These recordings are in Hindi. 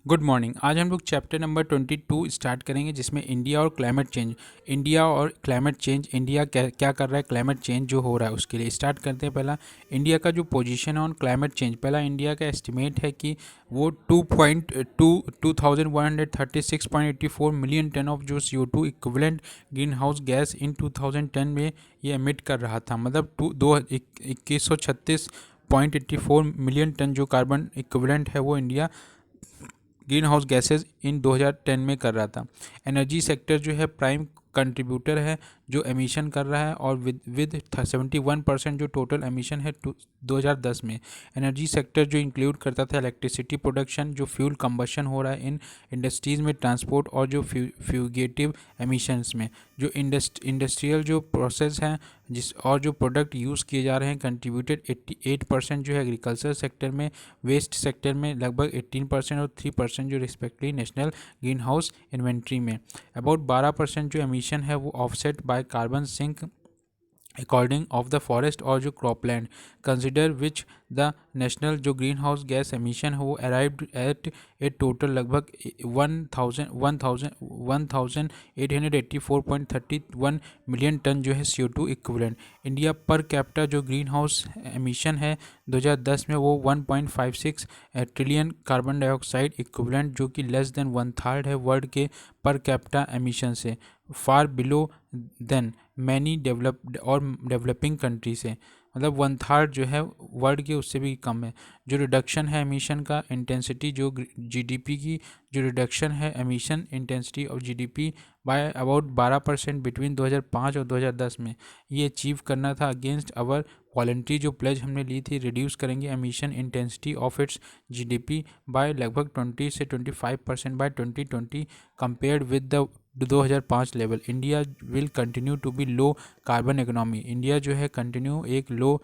Good morning. आज हम लोग चैप्टर नंबर 22 स्टार्ट करेंगे, जिसमें इंडिया और क्लाइमेट चेंज। इंडिया क्या क्या कर रहा है क्लाइमेट चेंज जो हो रहा है उसके लिए स्टार्ट करते हैं। पहला इंडिया का जो पोजीशन है ऑन क्लाइमेट चेंज। पहला इंडिया का एस्टिमेट है कि वो 2136.84 मिलियन टन ऑफ जो CO2 equivalent green house gas in 2010 में ये एमिट कर रहा था। मतलब 2136.84 मिलियन टन जो कार्बन इक्विवेलेंट है वो India green house gases in 2010 में कर रहा था। एनर्जी सेक्टर जो है प्राइम कंट्रीब्यूटर है जो एमिशन कर रहा है, और विद 71% जो टोटल एमिशन है 2010 में। एनर्जी सेक्टर जो इंक्लूड करता था इलेक्ट्रिसिटी प्रोडक्शन, जो फ्यूल कंबशन हो रहा है इन इंडस्ट्रीज़ में, ट्रांसपोर्ट, और जो फ्यूगेटिव एमिशंस में। जो इंडस्ट्रियल जो प्रोसेस हैं और जो प्रोडक्ट यूज़ किए जा रहे हैं, कंट्रीब्यूटेड 88% जो है एग्रीकल्चर सेक्टर में, वेस्ट सेक्टर में लगभग 18% और 3% जो respectively national green house inventory में। अबाउट 12% जो एमिशन है वो offset by carbon sink according of the forest और जो cropland, consider which the national जो ग्रीन हाउस गैस एमिशन है वो अराइव्ड एट ए टोटल लगभग 1884.31 मिलियन टन जो है CO2 equivalent. India per capita जो ग्रीन हाउस एमिशन है 2010 में वो 1.56 ट्रिलियन कार्बन डाइऑक्साइड इक्विवेलेंट, जो कि लेस देन 1/3 है वर्ल्ड के पर कैपिटा एमिशन से, far below than many developed और डेवलपिंग कंट्री से। मतलब 1/3 जो है वर्ल्ड के उससे भी कम है। जो रिडक्शन है एमिशन का इंटेंसिटी, जो GDP की जो रिडक्शन है emission intensity of GDP by about 12% between 2005 और 2010 में, ये अचीव करना था अगेंस्ट अवर वॉलंटरी जो प्लेज हमने ली थी। रिड्यूस करेंगे emission intensity of its GDP by लगभग 20 से 25% by 2020 compared with the 2005 level. India will continue to be low carbon economy. India जो है कंटिन्यू एक लो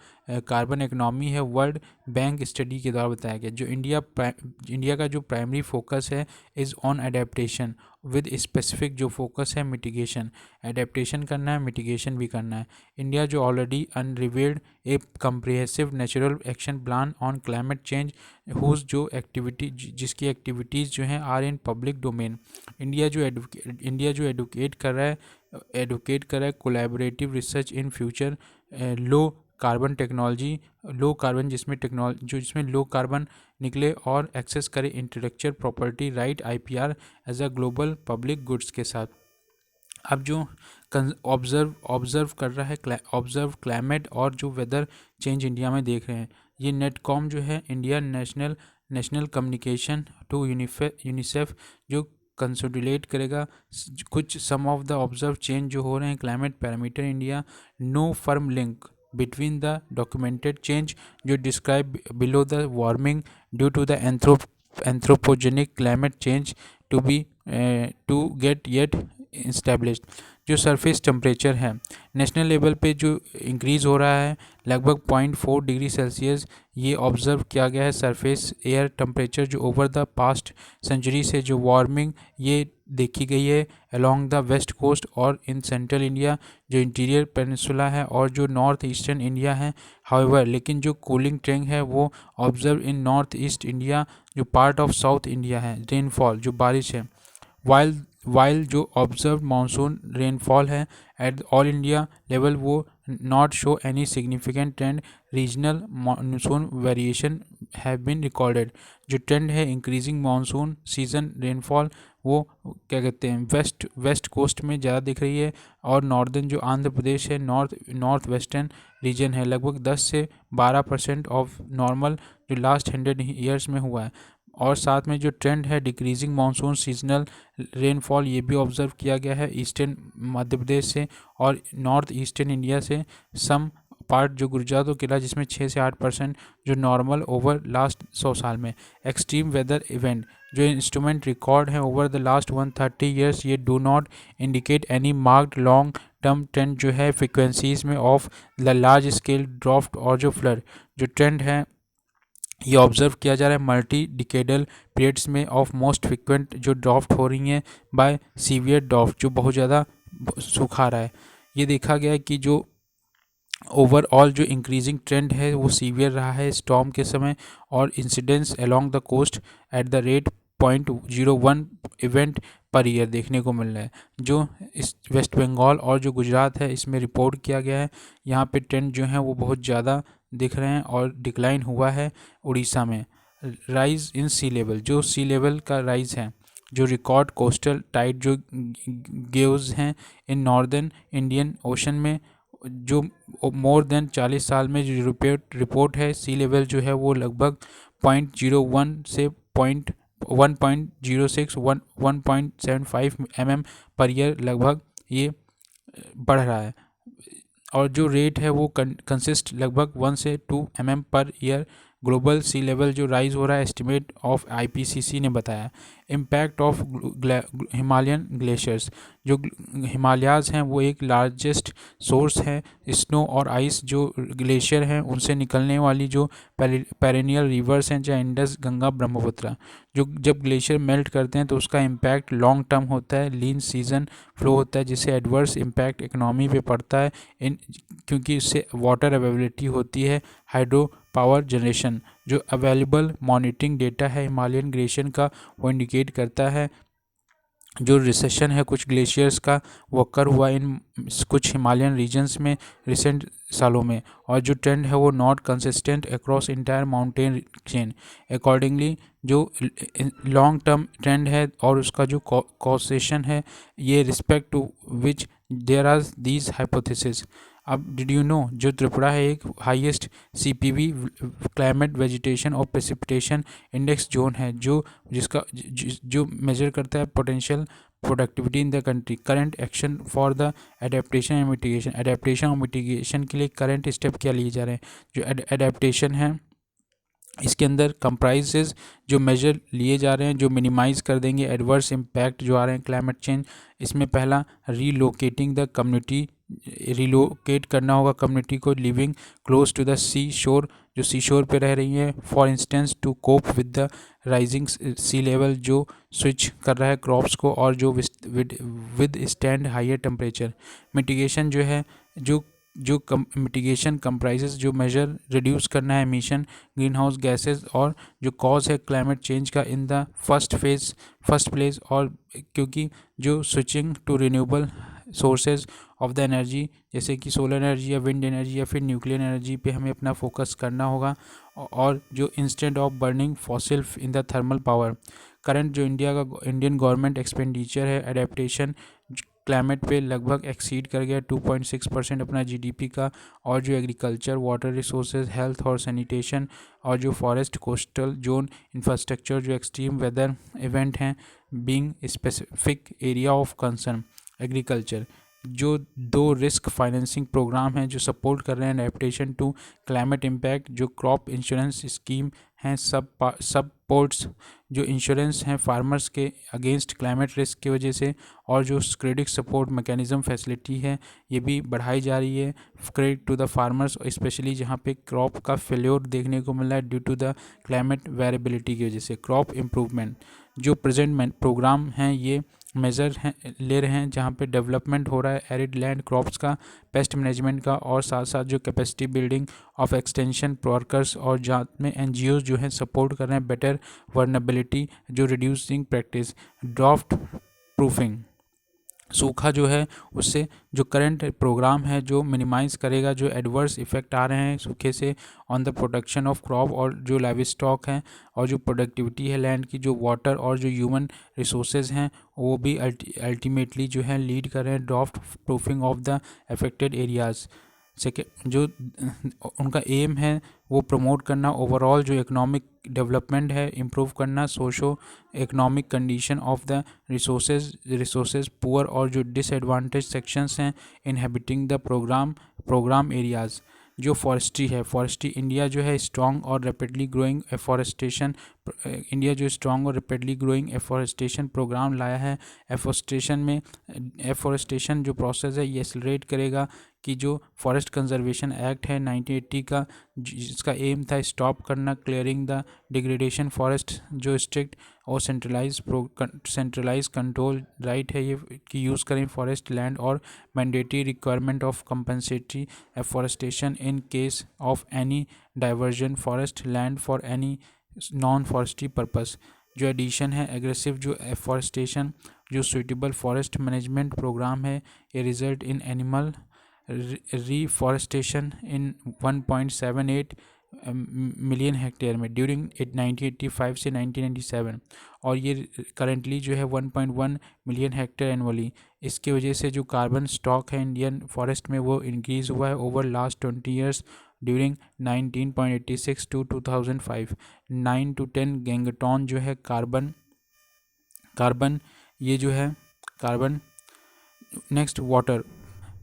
कार्बन इकोनॉमी है, वर्ल्ड बैंक स्टडी के द्वारा बताया गया। जो इंडिया का जो प्राइमरी फोकस है is on adaptation with specific जो फोकस है मिटिगेशन। एडेप्टेशन करना है, मिटिगेशन भी करना है। इंडिया जो already unravelled a comprehensive natural action plan on climate change whose जो एक्टिविटी जिसकी एक्टिविटीज़ जो हैं are in public domain. India जो एडवोकेट कर रहा है collaborative research in future low carbon technology, low carbon जिसमें लो कार्बन निकले, और एक्सेस करे intellectual property right IPR as a global public goods के साथ। अब जो ऑब्जर्व कर रहा है ऑब्जर्व क्लाइमेट और जो वेदर चेंज इंडिया में देख रहे हैं, ये नेटकॉम जो है India national communication to UNICEF जो कंसोलिडेट करेगा कुछ some of the observe change जो हो रहे हैं climate parameter India. No firm link between the documented change जो describe below the warming due to the anthropogenic climate change to get yet established. जो सरफेस टेम्परेचर है नेशनल लेवल पे जो इंक्रीज़ हो रहा है लगभग 0.4 डिग्री सेल्सियस, ये ऑब्ज़र्व किया गया है। सरफेस एयर टेम्परेचर जो ओवर द पास्ट सेंचुरी से जो वार्मिंग ये देखी गई है अलोंग द वेस्ट कोस्ट और इन सेंट्रल इंडिया, जो इंटीरियर पेनिनसुला है और जो नॉर्थ ईस्टर्न इंडिया है। हाउएवर लेकिन जो कूलिंग ट्रेंड है वो observe in north east India, जो पार्ट ऑफ साउथ इंडिया है। रेनफॉल जो बारिश है वाइल जो ऑब्जर्व मानसून रेनफॉल है एट ऑल इंडिया लेवल वो not show any significant trend. Regional monsoon variation have been recorded. जो ट्रेंड है इंक्रीजिंग मानसून सीजन रेनफॉल वो क्या कहते हैं वेस्ट कोस्ट में ज़्यादा दिख रही है, और नॉर्दर्न जो आंध्र प्रदेश है नॉर्थ वेस्टर्न रीजन है लगभग 10 से 12% ऑफ नॉर्मल जो लास्ट 100 ईयर्स में हुआ है। और साथ में जो ट्रेंड है डिक्रीजिंग मानसून सीजनल रेनफॉल ये भी ऑब्जर्व किया गया है ईस्टर्न मध्य प्रदेश से और नॉर्थ ईस्टर्न इंडिया से। सम पार्ट जो गुजरात और केरला जिसमें 6 से 8% जो नॉर्मल ओवर लास्ट 100 साल में। एक्सट्रीम वेदर इवेंट जो इंस्ट्रूमेंट रिकॉर्ड है ओवर द लास्ट 130 ईयर्स ये do not indicate any marked long term trend जो है फ्रिक्वेंसीज में of the large scale draft और जो फ्लड। जो ट्रेंड है ये ऑब्जर्व किया जा रहा है मल्टी डिकेडल पीरियड्स में ऑफ मोस्ट फ्रिक्वेंट जो ड्राफ्ट हो रही हैं बाय सीवियर ड्राफ्ट जो बहुत ज़्यादा सूखा रहा है। ये देखा गया है कि जो ओवरऑल जो इंक्रीजिंग ट्रेंड है वो सीवियर रहा है स्टॉर्म के समय, और incidence along the coast at the rate 0.01 event per year देखने को मिल रहा है, जो इस वेस्ट बंगाल और जो गुजरात है इसमें रिपोर्ट किया गया है। यहाँ पे ट्रेंड जो है वो बहुत ज़्यादा दिख रहे हैं और डिक्लाइन हुआ है उड़ीसा में। राइज इन सी लेवल, जो सी लेवल का राइज है, जो रिकॉर्ड कोस्टल टाइड जो गेव्स हैं इन नॉर्दर्न इंडियन ओशन में, जो मोर देन 40 साल में जो रिपोर्ट है सी लेवल जो है वो लगभग 0.01 से 1.06 1.75 mm पर ईयर लगभग ये बढ़ रहा है। और जो रेट है वो कंसिस्ट लगभग 1 से 2 mm पर ईयर ग्लोबल सी लेवल जो राइज हो रहा है, एस्टिमेट ऑफ आईपीसीसी ने बताया। इम्पैक्ट ऑफ हिमालयन ग्लेशियर्स, जो हिमालयाज़ हैं वो एक लार्जेस्ट सोर्स है स्नो और आइस, जो ग्लेशियर हैं उनसे निकलने वाली जो पेरेनियल रिवर्स हैं, चाहे इंडस, गंगा, ब्रह्मपुत्र, जो जब ग्लेशियर मेल्ट करते हैं तो उसका इम्पैक्ट लॉन्ग टर्म होता है, लीन सीजन फ्लो होता है, जिससे एडवर्स इम्पैक्ट इकोनॉमी पे पड़ता है क्योंकि इससे वाटर अवेलेबिलिटी होती है, हाइड्रो पावर जनरेशन। जो अवेलेबल मॉनिटरिंग डेटा है हिमालयन ग्लेशियर का वो इंडिकेट करता है जो रिसेशन है कुछ ग्लेशियर्स का वो अकर हुआ इन कुछ हिमालयन रीजन्स में रिसेंट सालों में, और जो ट्रेंड है वो not consistent across entire mountain chain. Accordingly जो लॉन्ग टर्म ट्रेंड है और उसका जो कॉसेशन है, ये respect to which there are these hypothesis. अब डिड यू नो जो त्रिपुरा है एक हाईएस्ट सीपीवी क्लाइमेट वेजिटेशन और प्रेसिपिटेशन इंडेक्स जोन है, जो जिसका जो मेजर करता है potential productivity in the country, current action for the adaptation and mitigation. Adaptation और मिटिगेशन के लिए करंट स्टेप क्या लिए जा रहे हैं। जो एडेप्टेशन है इसके अंदर कंप्राइजेज जो मेजर लिए जा रहे हैं जो मिनिमाइज़ कर देंगे एडवर्स इम्पैक्ट जो आ रहे हैं क्लाइमेट चेंज। इसमें पहला रीलोकेटिंग द कम्युनिटी, रिलोकेट करना होगा कम्युनिटी को living close to the sea shore, जो सी शोर पे रह रही है, for instance to cope with the rising sea level, जो स्विच कर रहा है क्रॉप्स को और जो withstand higher temperature. Mitigation जो है जो मिटिगेशन कंप्राइजेस जो मेजर रिड्यूस करना है एमिशन ग्रीन हाउस गैसेज और जो कॉज है क्लाइमेट चेंज का इन द फर्स्ट प्लेस। और क्योंकि जो switching to renewable sources of the energy जैसे कि सोलर एनर्जी या विंड एनर्जी या फिर न्यूक्लियर एनर्जी पे हमें अपना फोकस करना होगा, और जो instant of burning fossil in the thermal power. Current जो इंडियन गवर्नमेंट एक्सपेंडिचर है एडेप्टेशन क्लाइमेट पे लगभग एक्सीड कर गया 2.6% अपना जीडीपी का, और जो एग्रीकल्चर, वाटर रिसोर्सेज, हेल्थ और सैनिटेशन और जो फॉरेस्ट कोस्टल जोन इंफ्रास्ट्रक्चर जो एक्सट्रीम वेदर इवेंट हैं being specific area of concern. Agriculture जो 2 रिस्क फाइनेंसिंग प्रोग्राम हैं जो सपोर्ट कर रहे हैं एडेप्टेशन टू क्लाइमेट इम्पैक्ट, जो क्रॉप इंश्योरेंस स्कीम हैं, सब पोर्ट्स जो इंश्योरेंस हैं फार्मर्स के अगेंस्ट क्लाइमेट रिस्क की वजह से, और जो क्रेडिट सपोर्ट मैकेनिज्म फैसिलिटी है ये भी बढ़ाई जा रही है credit to the farmers, specially जहाँ पे क्रॉप का फेल्योर देखने को मिला है due to the climate variability की वजह से। क्रॉप इम्प्रूवमेंट जो प्रेजेंट प्रोग्राम हैं ये मेजर हैं ले रहे हैं जहाँ पे डेवलपमेंट हो रहा है एरिड लैंड क्रॉप्स का, पेस्ट मैनेजमेंट का, और साथ साथ जो capacity building of extension workers, और जहाँ में एनजीओ जो हैं सपोर्ट कर रहे हैं बेटर वर्नेबिलिटी जो रिड्यूसिंग प्रैक्टिस। ड्राफ्ट प्रूफिंग सूखा जो है उससे जो करंट प्रोग्राम है जो मिनिमाइज़ करेगा जो एडवर्स इफ़ेक्ट आ रहे हैं सूखे से on the production of crop और जो लाइव स्टॉक हैं, और जो प्रोडक्टिविटी है लैंड की, जो वाटर और जो ह्यूमन रिसोर्सेज हैं वो भी अल्टीमेटली जो है लीड कर रहे हैं draft proofing of the affected areas. Second जो उनका एम है वो प्रमोट करना ओवरऑल जो इकोनॉमिक डेवलपमेंट है, इम्प्रूव करना socio economic condition of the resources poor और जो डिसएडवांटेज सेक्शंस हैं इनहेबिटिंग द प्रोग्राम एरियाज़। जो फॉरेस्ट्री है, फॉरेस्ट्री इंडिया जो है स्ट्रॉन्ग और रैपिडली ग्रोइंग एफॉरेस्टेशन, इंडिया जो स्ट्रॉन्ग और रैपिडली ग्रोइंग एफॉरेस्टेशन प्रोग्राम लाया है। एफॉरेस्टेशन जो प्रोसेस है ये एक्सेलरेट करेगा कि जो फॉरेस्ट कंजर्वेशन एक्ट है 1980 का, जिसका एम था स्टॉप करना क्लियरिंग द डिग्रेडेशन फॉरेस्ट, जो स्ट्रिक्ट और सेंट्रलाइज कंट्रोल राइट है ये कि यूज़ करें फॉरेस्ट लैंड, और mandatory requirement of compensatory afforestation in case of any diversion forest land for any non forestry purpose. जो एडिशन है एग्रेसिव जो एफॉरेस्टेशन, जो सुइटेबल फॉरेस्ट मैनेजमेंट प्रोग्राम है, ये result in animal reforestation in 1.78 million hectare में ड्यूरिंग 1985 से 1997, और ये करेंटली जो है 1.1 मिलियन हेक्टेयर एनुअली। इसके वजह से जो कार्बन स्टॉक है इंडियन फॉरेस्ट में वो इंक्रीज़ हुआ है over last 20 years during 1986 to 2005। 9 to 10 gigaton जो है कार्बन कार्बन ये जो है कार्बन। नेक्स्ट वाटर,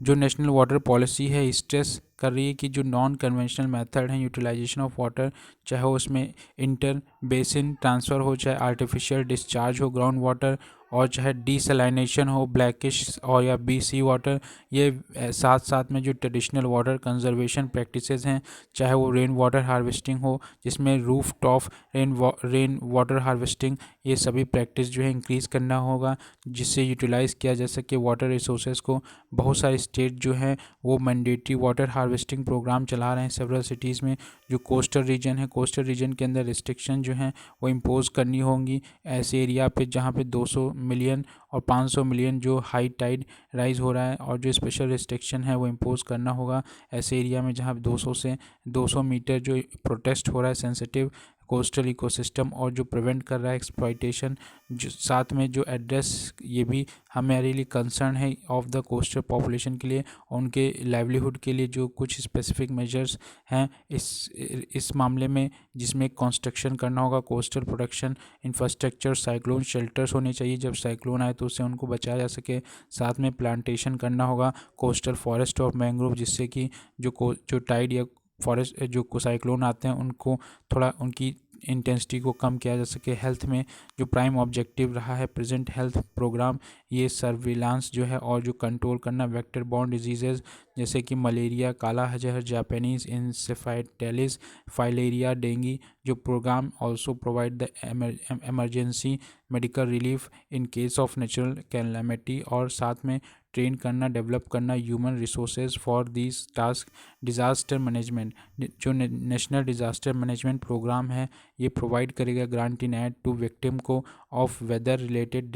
जो नेशनल वाटर पॉलिसी है स्ट्रेस कर रही है कि जो नॉन कन्वेंशनल मेथड है यूटिलाइजेशन ऑफ वाटर, चाहे उसमें इंटर बेसिन ट्रांसफ़र हो, चाहे आर्टिफिशियल डिस्चार्ज हो ग्राउंड वाटर, और चाहे डिसलाइनेशन हो ब्लैकिश और या बी सी वाटर, ये साथ साथ में जो ट्रेडिशनल वाटर कंजर्वेशन प्रैक्टिसेस हैं, चाहे वो रेन वाटर हार्वेस्टिंग हो जिसमें roof top rain water harvesting, ये सभी प्रैक्टिस जो है इंक्रीज़ करना होगा जिससे यूटिलाइज़ किया जा सके वाटर रिसोर्सेज को। बहुत सारे स्टेट जो हैं वो मैंडेटरी वाटर हार्वेस्टिंग प्रोग्राम चला रहे हैं सेवरल सिटीज़ में। जो कोस्टल रीजन है, कोस्टल रीजन के अंदर रिस्ट्रिक्शन जो हैं वो इम्पोज करनी होंगी ऐसे एरिया पे जहाँ पे 200 मिलियन और 500 मिलियन जो हाई टाइड राइज हो रहा है, और जो स्पेशल रिस्ट्रिक्शन है वो इम्पोज करना होगा ऐसे एरिया में जहाँ 200 से 200 मीटर जो प्रोटेस्ट हो रहा है सेंसिटिव कोस्टल इकोसिस्टम, और जो प्रिवेंट कर रहा है एक्सप्लॉइटेशन। जो साथ में जो एड्रेस ये भी हमारे लिए कंसर्न है ऑफ द कोस्टल पॉपुलेशन के लिए, उनके लाइवलीहुड के लिए जो कुछ स्पेसिफिक मेजर्स हैं इस मामले में, जिसमें कंस्ट्रक्शन करना होगा coastal protection infrastructure, cyclone shelters होने चाहिए जब साइक्लोन आए तो उससे उनको बचाया जा सके। साथ में प्लांटेशन करना होगा कोस्टल फॉरेस्ट और मैंग्रोव, जिससे कि जो टाइड या फॉरेस्ट जो साइक्लोन आते हैं उनको थोड़ा उनकी इंटेंसिटी को कम किया जा सके। हेल्थ में जो प्राइम ऑब्जेक्टिव रहा है प्रेजेंट हेल्थ प्रोग्राम, ये सर्विलांस जो है और जो कंट्रोल करना वेक्टर बॉर्न डिजीज़ेज़ जैसे कि malaria, kala azar, Japanese encephalitis, filaria, dengue. जो programme also provide the emergency medical relief in case of natural calamity, और साथ में ट्रेन करना डेवलप करना human resources for this task. Disaster management, जो नेशनल डिज़ास्टर मैनेजमेंट प्रोग्राम है ये प्रोवाइड करेगा grant in aid to victim को ऑफ वेदर रिलेटेड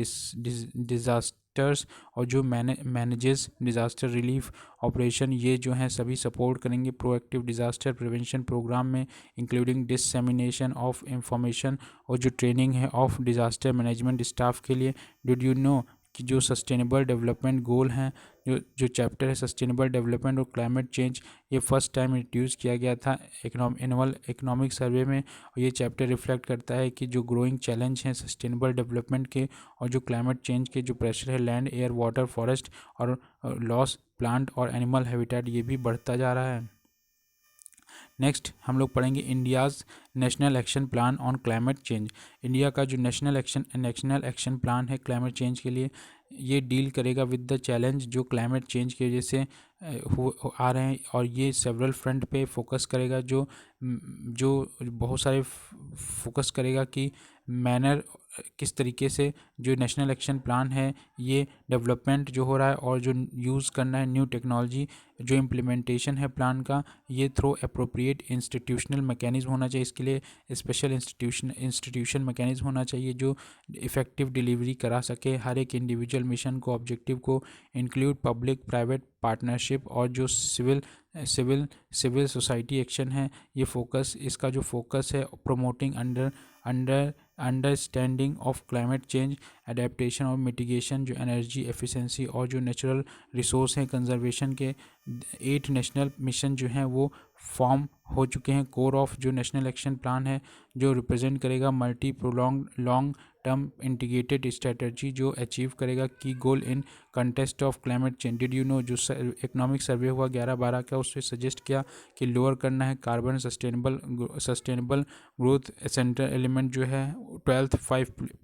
डिज़ास्टर्स, और जो मैनेजेस डिज़ास्टर रिलीफ ऑपरेशन ये जो हैं सभी सपोर्ट करेंगे प्रोएक्टिव डिज़ास्टर प्रिवेंशन प्रोग्राम में, इंक्लूडिंग डिससेमिनेशन ऑफ इंफॉर्मेशन और जो ट्रेनिंग है ऑफ डिज़ास्टर मैनेजमेंट स्टाफ के लिए। डिड यू नो कि जो सस्टेनेबल डेवलपमेंट गोल हैं, जो चैप्टर है सस्टेनेबल डेवलपमेंट और क्लाइमेट चेंज, ये फर्स्ट टाइम इंट्रोड्यूस किया गया था एनुअल इकोनॉमिक सर्वे में, और ये चैप्टर रिफ्लेक्ट करता है कि जो ग्रोइंग चैलेंज हैं सस्टेनेबल डेवलपमेंट के और जो क्लाइमेट चेंज के जो प्रेशर है लैंड, एयर, वाटर, फॉरेस्ट और लॉस प्लांट और एनिमल हैबिटेट, ये भी बढ़ता जा रहा है। नेक्स्ट हम लोग पढ़ेंगे India's national action plan on climate change. India का जो नेशनल एक्शन प्लान है क्लाइमेट चेंज के लिए, ये डील करेगा विद द चैलेंज जो क्लाइमेट चेंज की वजह से आ रहे हैं, और ये सेवरल फ्रंट पे फोकस करेगा। जो बहुत सारे फोकस करेगा कि मैनर किस तरीके से जो नेशनल एक्शन प्लान है ये डेवलपमेंट जो हो रहा है और जो यूज़ करना है न्यू टेक्नोलॉजी, जो इम्प्लीमेंटेशन है प्लान का, ये थ्रू अप्रोप्रिएट इंस्टीट्यूशनल मैकेनिज्म होना चाहिए। इसके लिए स्पेशल इंस्टीट्यूशन मैकेनिज्म होना चाहिए जो इफ़ेक्टिव डिलीवरी करा सके हर एक इंडिविजुअल मिशन को, ऑब्जेक्टिव को, इंक्लूड पब्लिक प्राइवेट पार्टनरशिप और जो सिविल सोसाइटी एक्शन है। ये फोकस, इसका जो फोकस है promoting understanding of climate change, adaptation और मिटिगेशन, जो एनर्जी एफिशिएंसी और जो नेचुरल रिसोर्स हैं कंजर्वेशन के 8 नेशनल मिशन जो हैं वो फॉर्म हो चुके हैं। कोर ऑफ जो नेशनल एक्शन प्लान है जो रिप्रेजेंट करेगा multi prolong long term integrated strategy जो अचीव करेगा की goal in contest of climate change. Did you know जो इकोनॉमिक सर्वे हुआ 11-12 का, उससे सजेस्ट किया कि लोअर करना है carbon sustainable growth centre element जो है 12th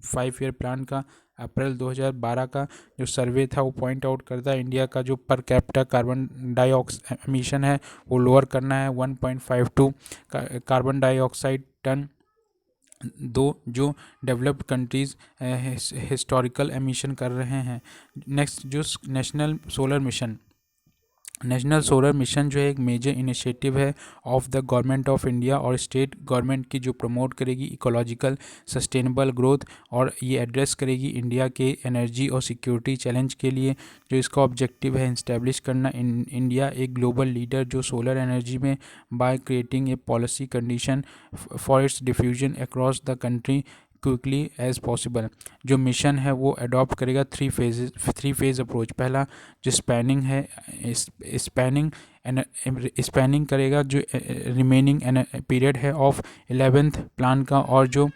5 ईयर प्लान का अप्रैल 2012 का जो सर्वे था वो पॉइंट आउट करता है इंडिया का जो per capita carbon dioxide emission है वो लोअर करना है 1.52 कार्बन डाइऑक्साइड टन। जो डेवलप्ड कंट्रीज़ हिस्टोरिकल एमिशन कर रहे हैं। नेक्स्ट जो national solar mission, national solar mission जो है एक मेजर इनिशिएटिव है of the government of India और स्टेट गवर्नमेंट की, जो प्रमोट करेगी इकोलॉजिकल सस्टेनेबल ग्रोथ, और ये एड्रेस करेगी इंडिया के एनर्जी और सिक्योरिटी चैलेंज के लिए। जो इसका ऑब्जेक्टिव है इस्टेब्लिश करना इंडिया एक ग्लोबल लीडर जो सोलर एनर्जी में, by creating a policy condition for its diffusion across the country quickly as possible. जो मिशन है वो अडॉप्ट करेगा थ्री फेज अप्रोच। पहला जो स्पैनिंग है, स्पैनिंग करेगा जो रिमेनिंग पीरियड है ऑफ 11th प्लान का, और जो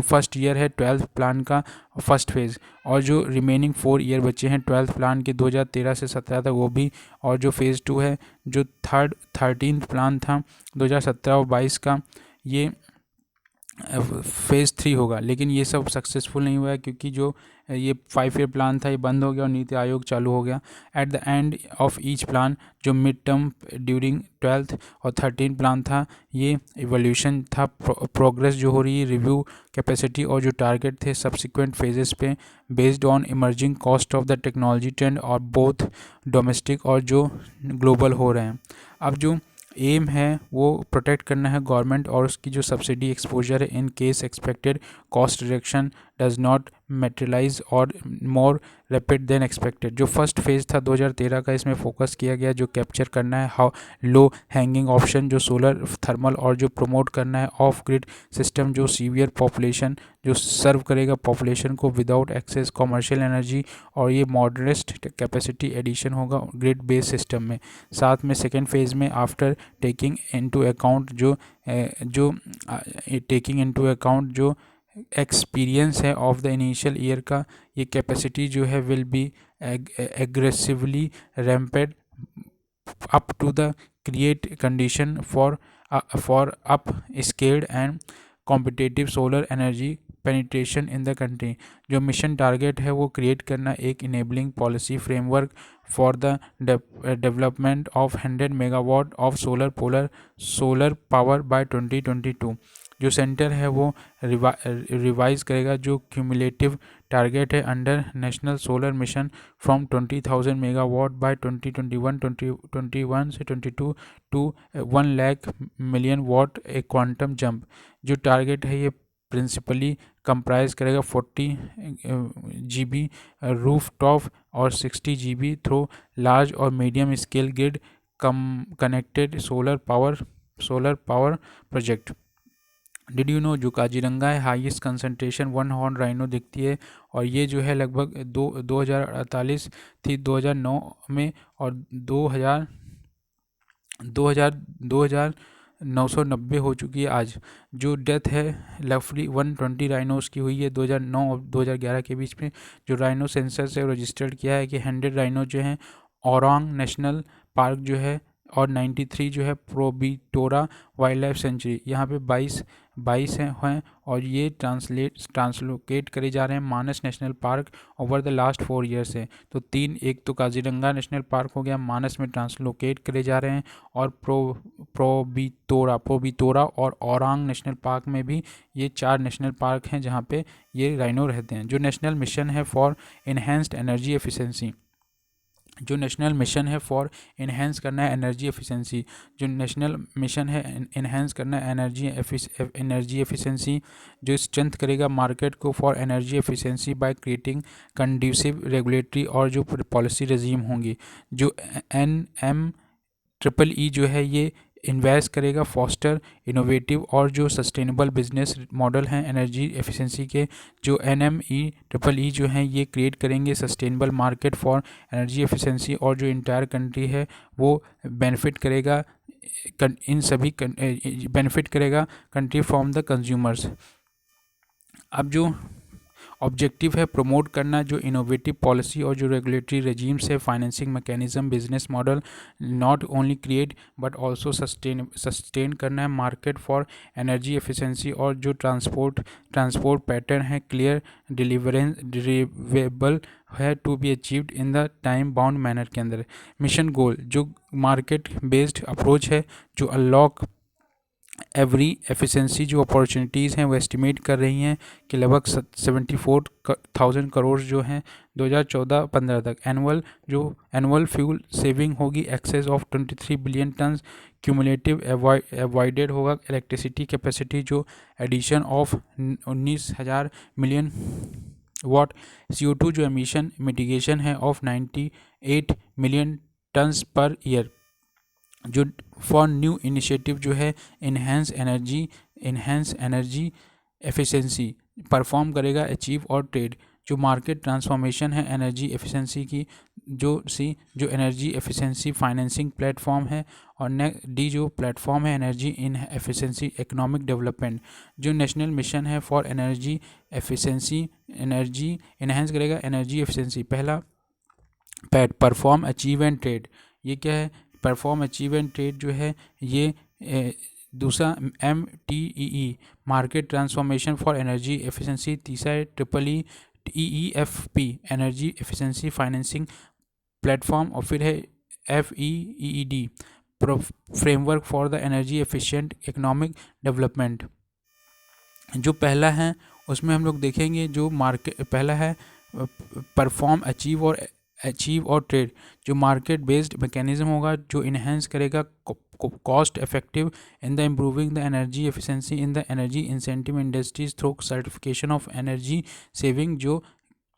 फर्स्ट ईयर है 12th प्लान का फर्स्ट फेज़, और जो रिमेनिंग 4 ईयर बचे हैं 12th प्लान के 2013 से 17 तक वो भी, और जो फेज़ 2 है जो 13th प्लान था 2017 और 22 का, ये फेज़ 3 होगा। लेकिन ये सब सक्सेसफुल नहीं हुआ है क्योंकि जो ये 5 ईयर प्लान था ये बंद हो गया और नीति आयोग चालू हो गया। At the end of each plan जो मिड टर्म ड्यूरिंग 12th और 13 प्लान था, ये इवोल्यूशन था, प्रोग्रेस जो हो रही है, रिव्यू कैपेसिटी और जो टारगेट थे सब्सिक्वेंट फेजेस पे based on emerging cost of the technology trend, और बोथ डोमेस्टिक और जो ग्लोबल हो रहे हैं। अब जो एम है वो प्रोटेक्ट करना है गवर्नमेंट और उसकी जो सब्सिडी एक्सपोजर है in case expected cost reduction does not materialise और मोर रैपिड देन एक्सपेक्टेड। जो फर्स्ट फेज़ था 2013 का, इसमें फोकस किया गया जो कैप्चर करना है हाउ लो हैंगिंग ऑप्शन जो सोलर थर्मल, और जो प्रमोट करना है ऑफ ग्रिड सिस्टम जो सीवियर पॉपुलेशन जो सर्व करेगा पॉपुलेशन को विदाउट एक्सेस कमर्शियल एनर्जी, और ये मॉडरेस्ट कैपेसिटी एडिशन होगा ग्रिड बेस्ड सिस्टम में। साथ में सेकेंड फेज़ में आफ्टर टेकिंग इनटू अकाउंट जो एक्सपीरियंस है ऑफ द इनिशियल ईयर का, ये कैपेसिटी जो है will be aggressively ramped up to the create condition for upscaled and competitive solar energy penetration in the country. जो मिशन टारगेट है वो क्रिएट करना एक enabling policy framework for the development of 100 megawatt of solar power by 2022। जो सेंटर है वो रिवाइज करेगा जो क्यूमुलेटिव टारगेट है under national solar mission from 20,000 megawatt by 2021 से 22 to 1 lakh million watt, a quantum jump. जो टारगेट है ये प्रिंसिपली कंप्राइज करेगा 40 GB रूफ टॉप और 60 GB थ्रू लार्ज और medium scale grid connected solar power project. Did you know जो काजीरंगा है highest concentration one horn rhino दिखती है, और ये जो है लगभग 2048 थी 2009 में, और 2990 हो चुकी है आज। जो डेथ है लफली 120 राइनोस की हुई है 2009 और 2011 के बीच में। जो राइनो सेंसर से रजिस्टर्ड किया है कि 100 राइनो जो हैं औरांग नेशनल पार्क जो है, और 93 जो है प्रोबिटोरा वाइल्ड लाइफ सेंचुरी, यहाँ पे 22 हैं और ये ट्रांसलोकेट करे जा रहे हैं Manas national park over the last 4 year से। तो एक तो काजीरंगा नेशनल पार्क हो गया, मानस में ट्रांसलोकेट करे जा रहे हैं, और प्रोबितोरा और औरांग नेशनल पार्क में भी ये 4 नेशनल पार्क हैं जहाँ पे ये राइनो रहते हैं। जो नेशनल मिशन है फॉर इन्हेंस्ड एनर्जी एफिशिएंसी, जो नेशनल मिशन है फॉर इन्हेंस करना है एनर्जी एफिशिएंसी, जो नेशनल मिशन है इन्हेंस करना है एनर्जी एफिशिएंसी, जो स्ट्रेंथ करेगा मार्केट को for energy efficiency by creating conducive regulatory और जो पॉलिसी रजीम होंगी। जो NMEEE जो है ये इन्वेस्ट करेगा फॉस्टर इनोवेटिव और जो सस्टेनेबल बिजनेस मॉडल हैं एनर्जी एफिशिएंसी के। जो NMEEE जो हैं ये क्रिएट करेंगे sustainable market for energy efficiency, और जो इंटायर कंट्री है वो बेनिफिट करेगा कंट्री फ्रॉम द कंज्यूमर्स। अब जो ऑब्जेक्टिव है प्रमोट करना जो इनोवेटिव पॉलिसी और जो रेगुलेटरी रेजीम्स है, financing mechanism, business model not only create but also sustain करना है मार्केट फॉर एनर्जी एफिशिएंसी, और जो ट्रांसपोर्ट पैटर्न है क्लियर डिलीवरेबल है to be achieved in the time bound manner के अंदर। मिशन गोल जो मार्केट बेस्ड अप्रोच है जो अनलॉक एवरी एफिशिएंसी जो अपॉर्चुनिटीज़ हैं वो एस्टिमेट कर रही हैं कि लगभग 74,000 करोड़ जो हैं 2014-15 तक एनुअल फ्यूल सेविंग होगी, excess of 23 billion ton cumulative avoided होगा, इलेक्ट्रिसिटी कैपेसिटी जो addition of 19,000 million watt, CO2 जो एमिशन मिटिगेशन है of 98 million tons per year, जो फॉर न्यू इनिशिएटिव जो है इन्हेंस एनर्जी एफिशिएंसी परफॉर्म करेगा, अचीव और ट्रेड, जो मार्केट ट्रांसफॉर्मेशन है एनर्जी एफिशिएंसी की, जो एनर्जी एफिशिएंसी फाइनेंसिंग प्लेटफॉर्म है, और डी जो प्लेटफॉर्म है energy in efficiency economic development, जो नेशनल मिशन है for energy efficiency energy enhance करेगा एनर्जी एफिशिएंसी। पहला PAT perform achieve and trade, ये क्या है, परफॉर्म अचीव एंड ट्रेड जो है ये दूसरा MTEE market transformation for energy efficiency, तीसरा है EEFP energy efficiency financing platform, और फिर है FEED framework for the energy efficient economic development. जो पहला है उसमें हम लोग देखेंगे, जो मार्केट पहला है परफॉर्म अचीव और ट्रेड, जो मार्केट बेस्ड मैकेनिज्म होगा जो इन्हेंस करेगा cost effective in the improving the energy efficiency in the energy incentive industries through certification of energy saving, जो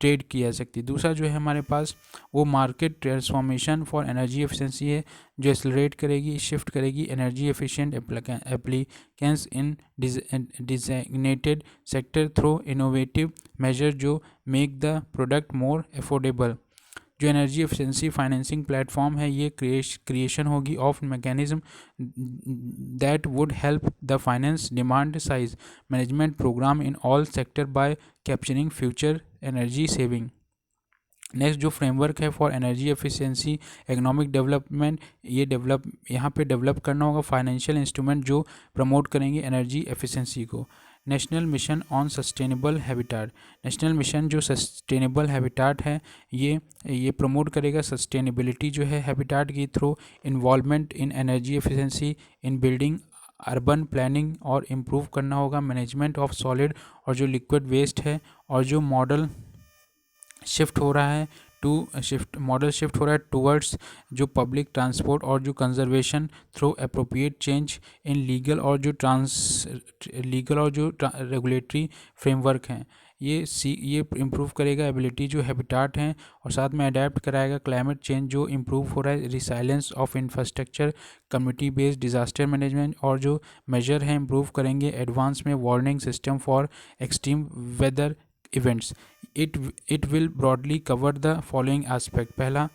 ट्रेड की जा सकती है। दूसरा जो है हमारे पास वो market transformation for energy efficiency है, जो एक्सेलरेट करेगी, शिफ्ट करेगी energy efficient appliances in designated sector through innovative measure जो make the product more affordable. जो एनर्जी एफिशिएंसी फाइनेंसिंग प्लेटफॉर्म है ये क्रिएशन होगी of mechanism that would help the finance demand side management programme in all sector by capturing future energy saving. Next जो फ्रेमवर्क है for energy efficiency economic development, ये यहाँ पे डेवलप करना होगा फाइनेंशियल इंस्ट्रूमेंट जो प्रमोट करेंगे एनर्जी एफिशिएंसी को। National mission on sustainable habitat, national mission जो सस्टेनेबल हैबिटाट है ये प्रमोट करेगा सस्टेनेबिलिटी जो है हैबिटाट की through involvement in energy efficiency in building urban planning, और इम्प्रूव करना होगा मैनेजमेंट ऑफ सॉलिड और जो लिक्विड वेस्ट है, और जो मॉडल शिफ्ट हो रहा है टूवर्ड्स जो पब्लिक ट्रांसपोर्ट और जो conservation through appropriate change in legal और जो रेगुलेटरी फ्रेमवर्क हैं, ये इम्प्रूव करेगा एबिलिटी जो हैबिटाट हैं, और साथ में अडेप्ट कराएगा क्लाइमेट चेंज जो इम्प्रूव हो रहा है, resilience of infrastructure, community based disaster management, और जो मेजर हैं इम्प्रूव करेंगे एडवांस में warning system for extreme weather events. It will broadly cover the following aspect. पहला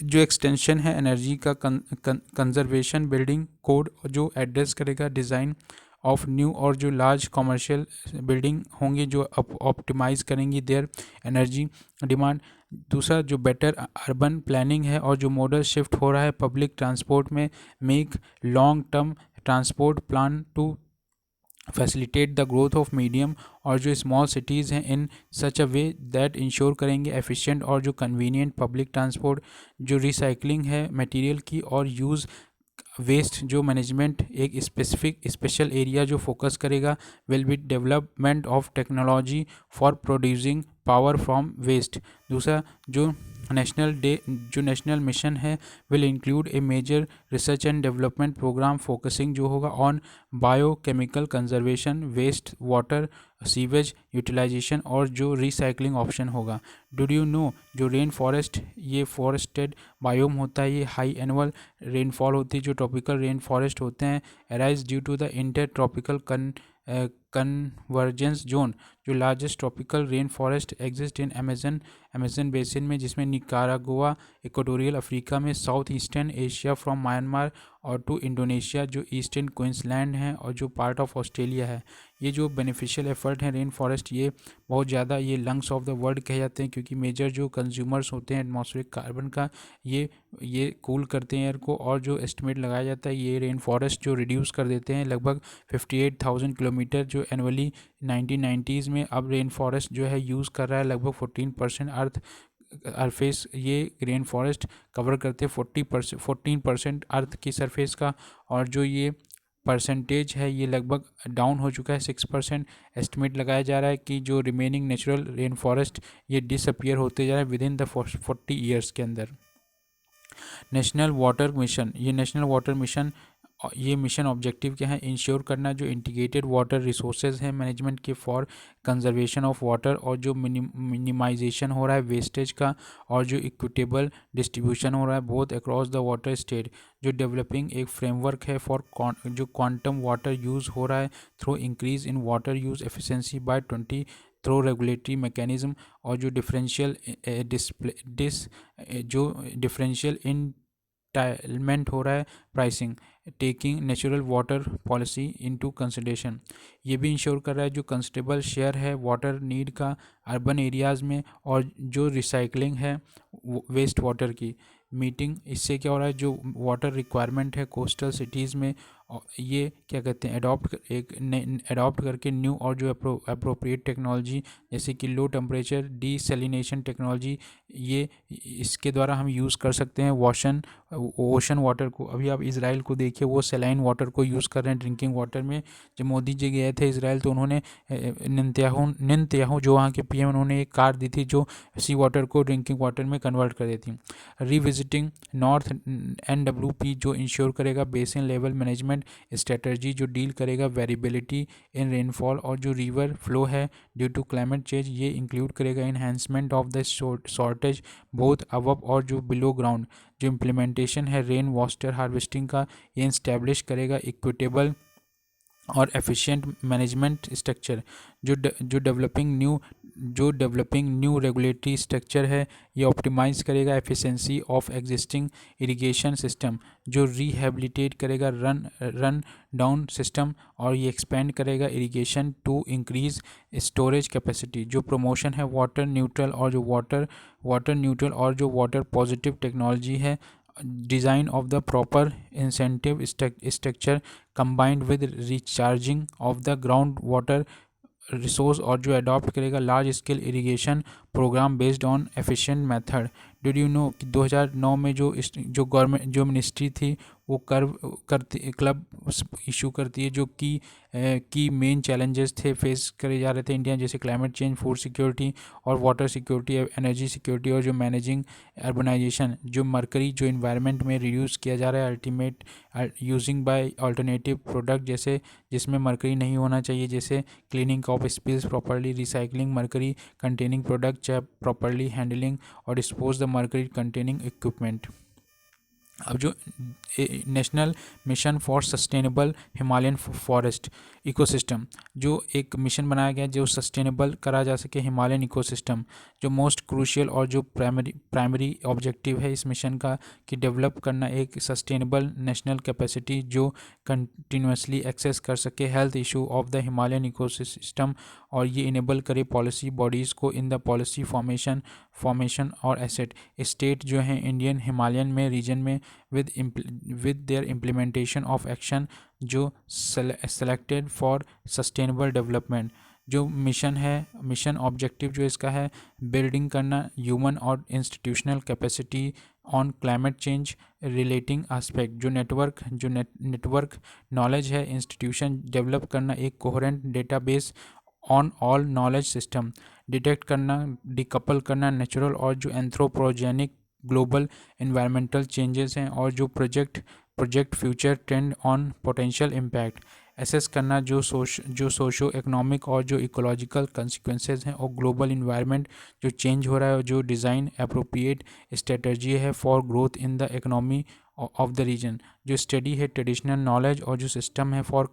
जो एक्सटेंशन है एनर्जी का कंजर्वेशन बिल्डिंग कोड जो एड्रेस करेगा डिज़ाइन ऑफ न्यू और जो लार्ज कमर्शियल बिल्डिंग होंगी जो ऑप्टिमाइज़ करेंगी देयर एनर्जी डिमांड। दूसरा जो बेटर अर्बन प्लानिंग है और जो मॉडल शिफ्ट हो रहा है पब्लिक ट्रांसपोर्ट में, make long term transport plan to facilitate the growth of medium और जो स्मॉल सिटीज़ हैं in such a way that ensure करेंगे एफिशिएंट और जो कन्वीनियंट पब्लिक ट्रांसपोर्ट। जो रिसाइकलिंग है मटेरियल की और यूज़ वेस्ट जो मैनेजमेंट एक स्पेशल एरिया जो फोकस करेगा will be development of technology for producing power from waste. दूसरा जो नेशनल मिशन है will include A major research and development programme focusing जो होगा on biochemical conservation, waste water sewage utilisation और जो रिसाइकलिंग ऑप्शन होगा। डू यू नो जो रेन फॉरेस्ट ये फॉरेस्टेड बायोम होता है, ये हाई एनुअल रेनफॉल होती है, जो ट्रॉपिकल रेन फॉरेस्ट होते हैं arise due to the inter tropical convergence zone. जो largest tropical rain forest exist in Amazon basin में, जिसमें निकारागुआ, इक्वाटोरियल अफ्रीका में, south eastern Asia from Myanmar और टू इंडोनेशिया जो ईस्टर्न क्वींसलैंड है और जो पार्ट ऑफ ऑस्ट्रेलिया है। ये जो बेनिफिशियल एफर्ट हैं रेन फॉरेस्ट ये बहुत ज़्यादा ये लंग्स ऑफ द वर्ल्ड कहे जाते हैं, क्योंकि मेजर जो कंज्यूमर्स होते हैं एटमॉस्फेरिक कार्बन का ये कूल करते हैं एयर को, और जो एस्टिमेट लगाया जाता है ये रेन फॉरेस्ट जो रिड्यूस कर देते हैं लगभग 58,000 किलोमीटर जो एनुअली 1990s में। अब रेन फॉरेस्ट जो है यूज़ कर रहा है लगभग 14% सरफेस, ये रेन फॉरेस्ट कवर करते हैं 14% अर्थ की सरफेस का। और जो ये परसेंटेज है ये लगभग डाउन हो चुका है 6%। एस्टिमेट लगाया जा रहा है कि जो रिमेनिंग नेचुरल रेन फॉरेस्ट ये डिसअपियर होते जा रहे हैं विद इन द 40 ईयर्स के अंदर। नेशनल वाटर मिशन, ये नेशनल वाटर मिशन, ये मिशन ऑब्जेक्टिव क्या है, इंश्योर करना जो इंटीग्रेटेड वाटर रिसोर्सेज है मैनेजमेंट के फॉर कंजर्वेशन ऑफ वाटर, और जो मिनिमाइजेशन हो रहा है वेस्टेज का, और जो इक्विटेबल डिस्ट्रीब्यूशन हो रहा है both across the water state. जो डेवलपिंग एक फ्रेमवर्क है फॉर जो क्वांटम वाटर यूज़ हो रहा है through increase in water use efficiency by 20 through regulatory mechanism, और जो डिफरेंशियल जो डिफरेंशियल इंटाइलमेंट हो रहा है pricing, taking natural water policy into consideration. ये भी इंश्योर कर रहा है जो कंस्टेबल शेयर है वाटर नीड का अर्बन एरियाज़ में, और जो रिसाइकलिंग है वेस्ट वाटर की मीटिंग। इससे क्या हो रहा है जो वाटर रिक्वायरमेंट है कोस्टल सिटीज़ में, ये क्या कहते हैं अडॉप्ट करके न्यू और जो अप्रोप्रिएट टेक्नोलॉजी जैसे कि लो टेम्परेचर डीसैलिनेशन टेक्नोलॉजी, ये इसके द्वारा हम यूज़ कर सकते हैं ओशन वाटर को। अभी आप इसराइल को देखिए, वो सेलाइन वाटर को यूज़ कर रहे हैं ड्रिंकिंग वाटर में। जब मोदी जी गए थे इसराइल तो उन्होंने नेतन्याहू जो वहाँ के पीएम, उन्होंने एक कार दी थी जो सी वाटर को ड्रिंकिंग वाटर में कन्वर्ट कर देती। रिविजिटिंग नॉर्थ NWP जो इंश्योर करेगा बेसिन लेवल मैनेजमेंट स्ट्रेटजी, जो डील करेगा वेरिएबिलिटी इन रेनफॉल और जो रिवर फ्लो है ड्यू टू क्लाइमेट चेंज। ये इंक्लूड करेगा enhancement of the shortage both above और जो बिलो ग्राउंड। जो इम्प्लीमेंटेशन है रेन वाटर हार्वेस्टिंग का, ये इस्टेब्लिश करेगा इक्विटेबल और एफिशिएंट मैनेजमेंट स्ट्रक्चर। जो डेवलपिंग न्यू रेगुलेटरी स्ट्रक्चर है, ये ऑप्टिमाइज़ करेगा efficiency of existing irrigation system, जो रिहेबिलिटेट करेगा रन डाउन सिस्टम, और ये एक्सपेंड करेगा irrigation to increase storage capacity. जो प्रमोशन है वाटर न्यूट्रल और जो वाटर पॉजिटिव टेक्नोलॉजी है, design of the proper incentive structure combined with recharging of the ground water resource, और जो अडॉप्ट करेगा large scale irrigation programme based on efficient method. Did you know कि 2009 में जो गवर्नमेंट जो मिनिस्ट्री थी वो क्लब इशू करती है जो की मेन चैलेंजेस थे फेस करे जा रहे थे इंडिया, जैसे क्लाइमेट चेंज, फूड सिक्योरिटी और वाटर सिक्योरिटी, एनर्जी सिक्योरिटी, और जो मैनेजिंग अर्बनाइजेशन। जो मरकरी जो इन्वायरमेंट में रिड्यूस किया जा रहा है ultimate using by alternative product, जैसे जिसमें मरकरी नहीं होना चाहिए, जैसे cleaning of spills properly, recycling mercury containing product, चाहे प्रॉपर्ली हैंडलिंग और dispose the mercury containing equipment. अब जो national mission for sustainable Himalayan forest ecosystem, जो एक मिशन बनाया गया जो सस्टेनेबल करा जा सके हिमालयन इकोसिस्टम, जो मोस्ट क्रूशियल और जो प्राइमरी ऑब्जेक्टिव है इस मिशन का कि डेवलप करना एक सस्टेनेबल नेशनल कैपेसिटी जो कंटिन्यूसली एक्सेस कर सके health issue of the Himalayan ecosystem, और ये इनेबल करे पॉलिसी बॉडीज़ को इन द पॉलिसी फॉर्मेशन और एसेट स्टेट जो है इंडियन हिमालयन में रीजन में with their implementation of action जो selected for sustainable development। जो मिशन ऑब्जेक्टिव जो इसका है बिल्डिंग करना ह्यूमन और institutional capacity on climate change relating aspect. जो नेटवर्क नॉलेज है इंस्टीट्यूशन डेवलप करना एक coherent database on all knowledge system, detect करना डिकपल करना नेचुरल और जो एंथ्रोपोजेनिक ग्लोबल इन्वायरमेंटल चेंजेस हैं, और जो project future trend on potential impact, assess करना जो सोशो इकोनॉमिक और जो इकोलॉजिकल कंसिक्वेंसेस हैं और ग्लोबल इन्वायरमेंट जो चेंज हो रहा है, और जो डिज़ाइन अप्रोप्रिएट स्ट्रेटजी है for growth in the economy of the region. जो स्टडी है ट्रेडिशनल नॉलेज और जो सिस्टम है फॉर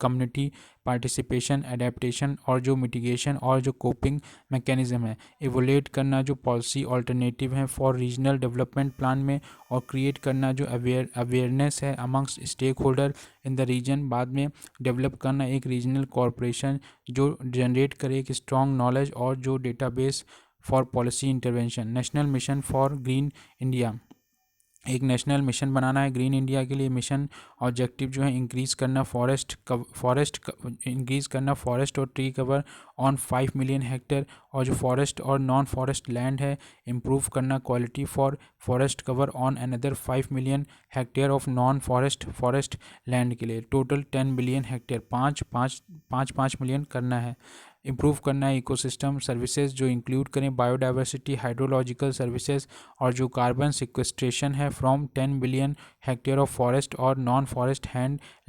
कम्युनिटी पार्टिसिपेशन एडेप्टेशन और जो मिटिगेशन और जो कोपिंग मैकेनिज्म है। एवोलेट करना जो पॉलिसी ऑल्टरनेटिव हैं फॉर रीजनल डेवलपमेंट प्लान में, और क्रिएट करना जो अवेयरनेस है amongst stakeholder in the region. बाद में डेवलप करना एक रीजनल कॉरपोरेशन जो जनरेट करे एक स्ट्रॉन्ग नॉलेज और जो database for policy intervention. National mission for green India एक नेशनल मिशन बनाना है ग्रीन इंडिया के लिए। मिशन ऑब्जेक्टिव जो है इंक्रीज़ करना फॉरेस्ट और tree cover on 5 million hectare, और जो फॉरेस्ट और नॉन फॉरेस्ट लैंड है इम्प्रूव करना quality for forest cover on another 5 million hectare of non forest land के लिए। टोटल 10 बिलियन हेक्टेयर, 5 मिलियन करना है। इम्प्रूव करना है इकोसिस्टम सर्विसेज जो इंक्लूड करें बायोडाइवर्सिटी, हाइड्रोलॉजिकल सर्विसेज, और जो कार्बन सिक्वेस्ट्रेशन है from 10 billion hectare of forest और नॉन फॉरेस्ट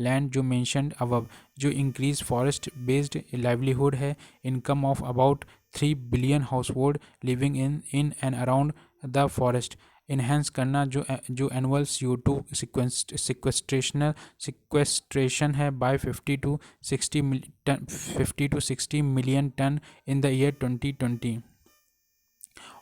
लैंड जो मेंशनड अबव। जो इंक्रीज फॉरेस्ट बेस्ड लाइवलीहुड है, income of about 3 billion household living in and around the forest. Enhance करना जो एनुअल CO2 सिक्वेस्ट्रेशन है by 50 to 60 million ton in the year 2020।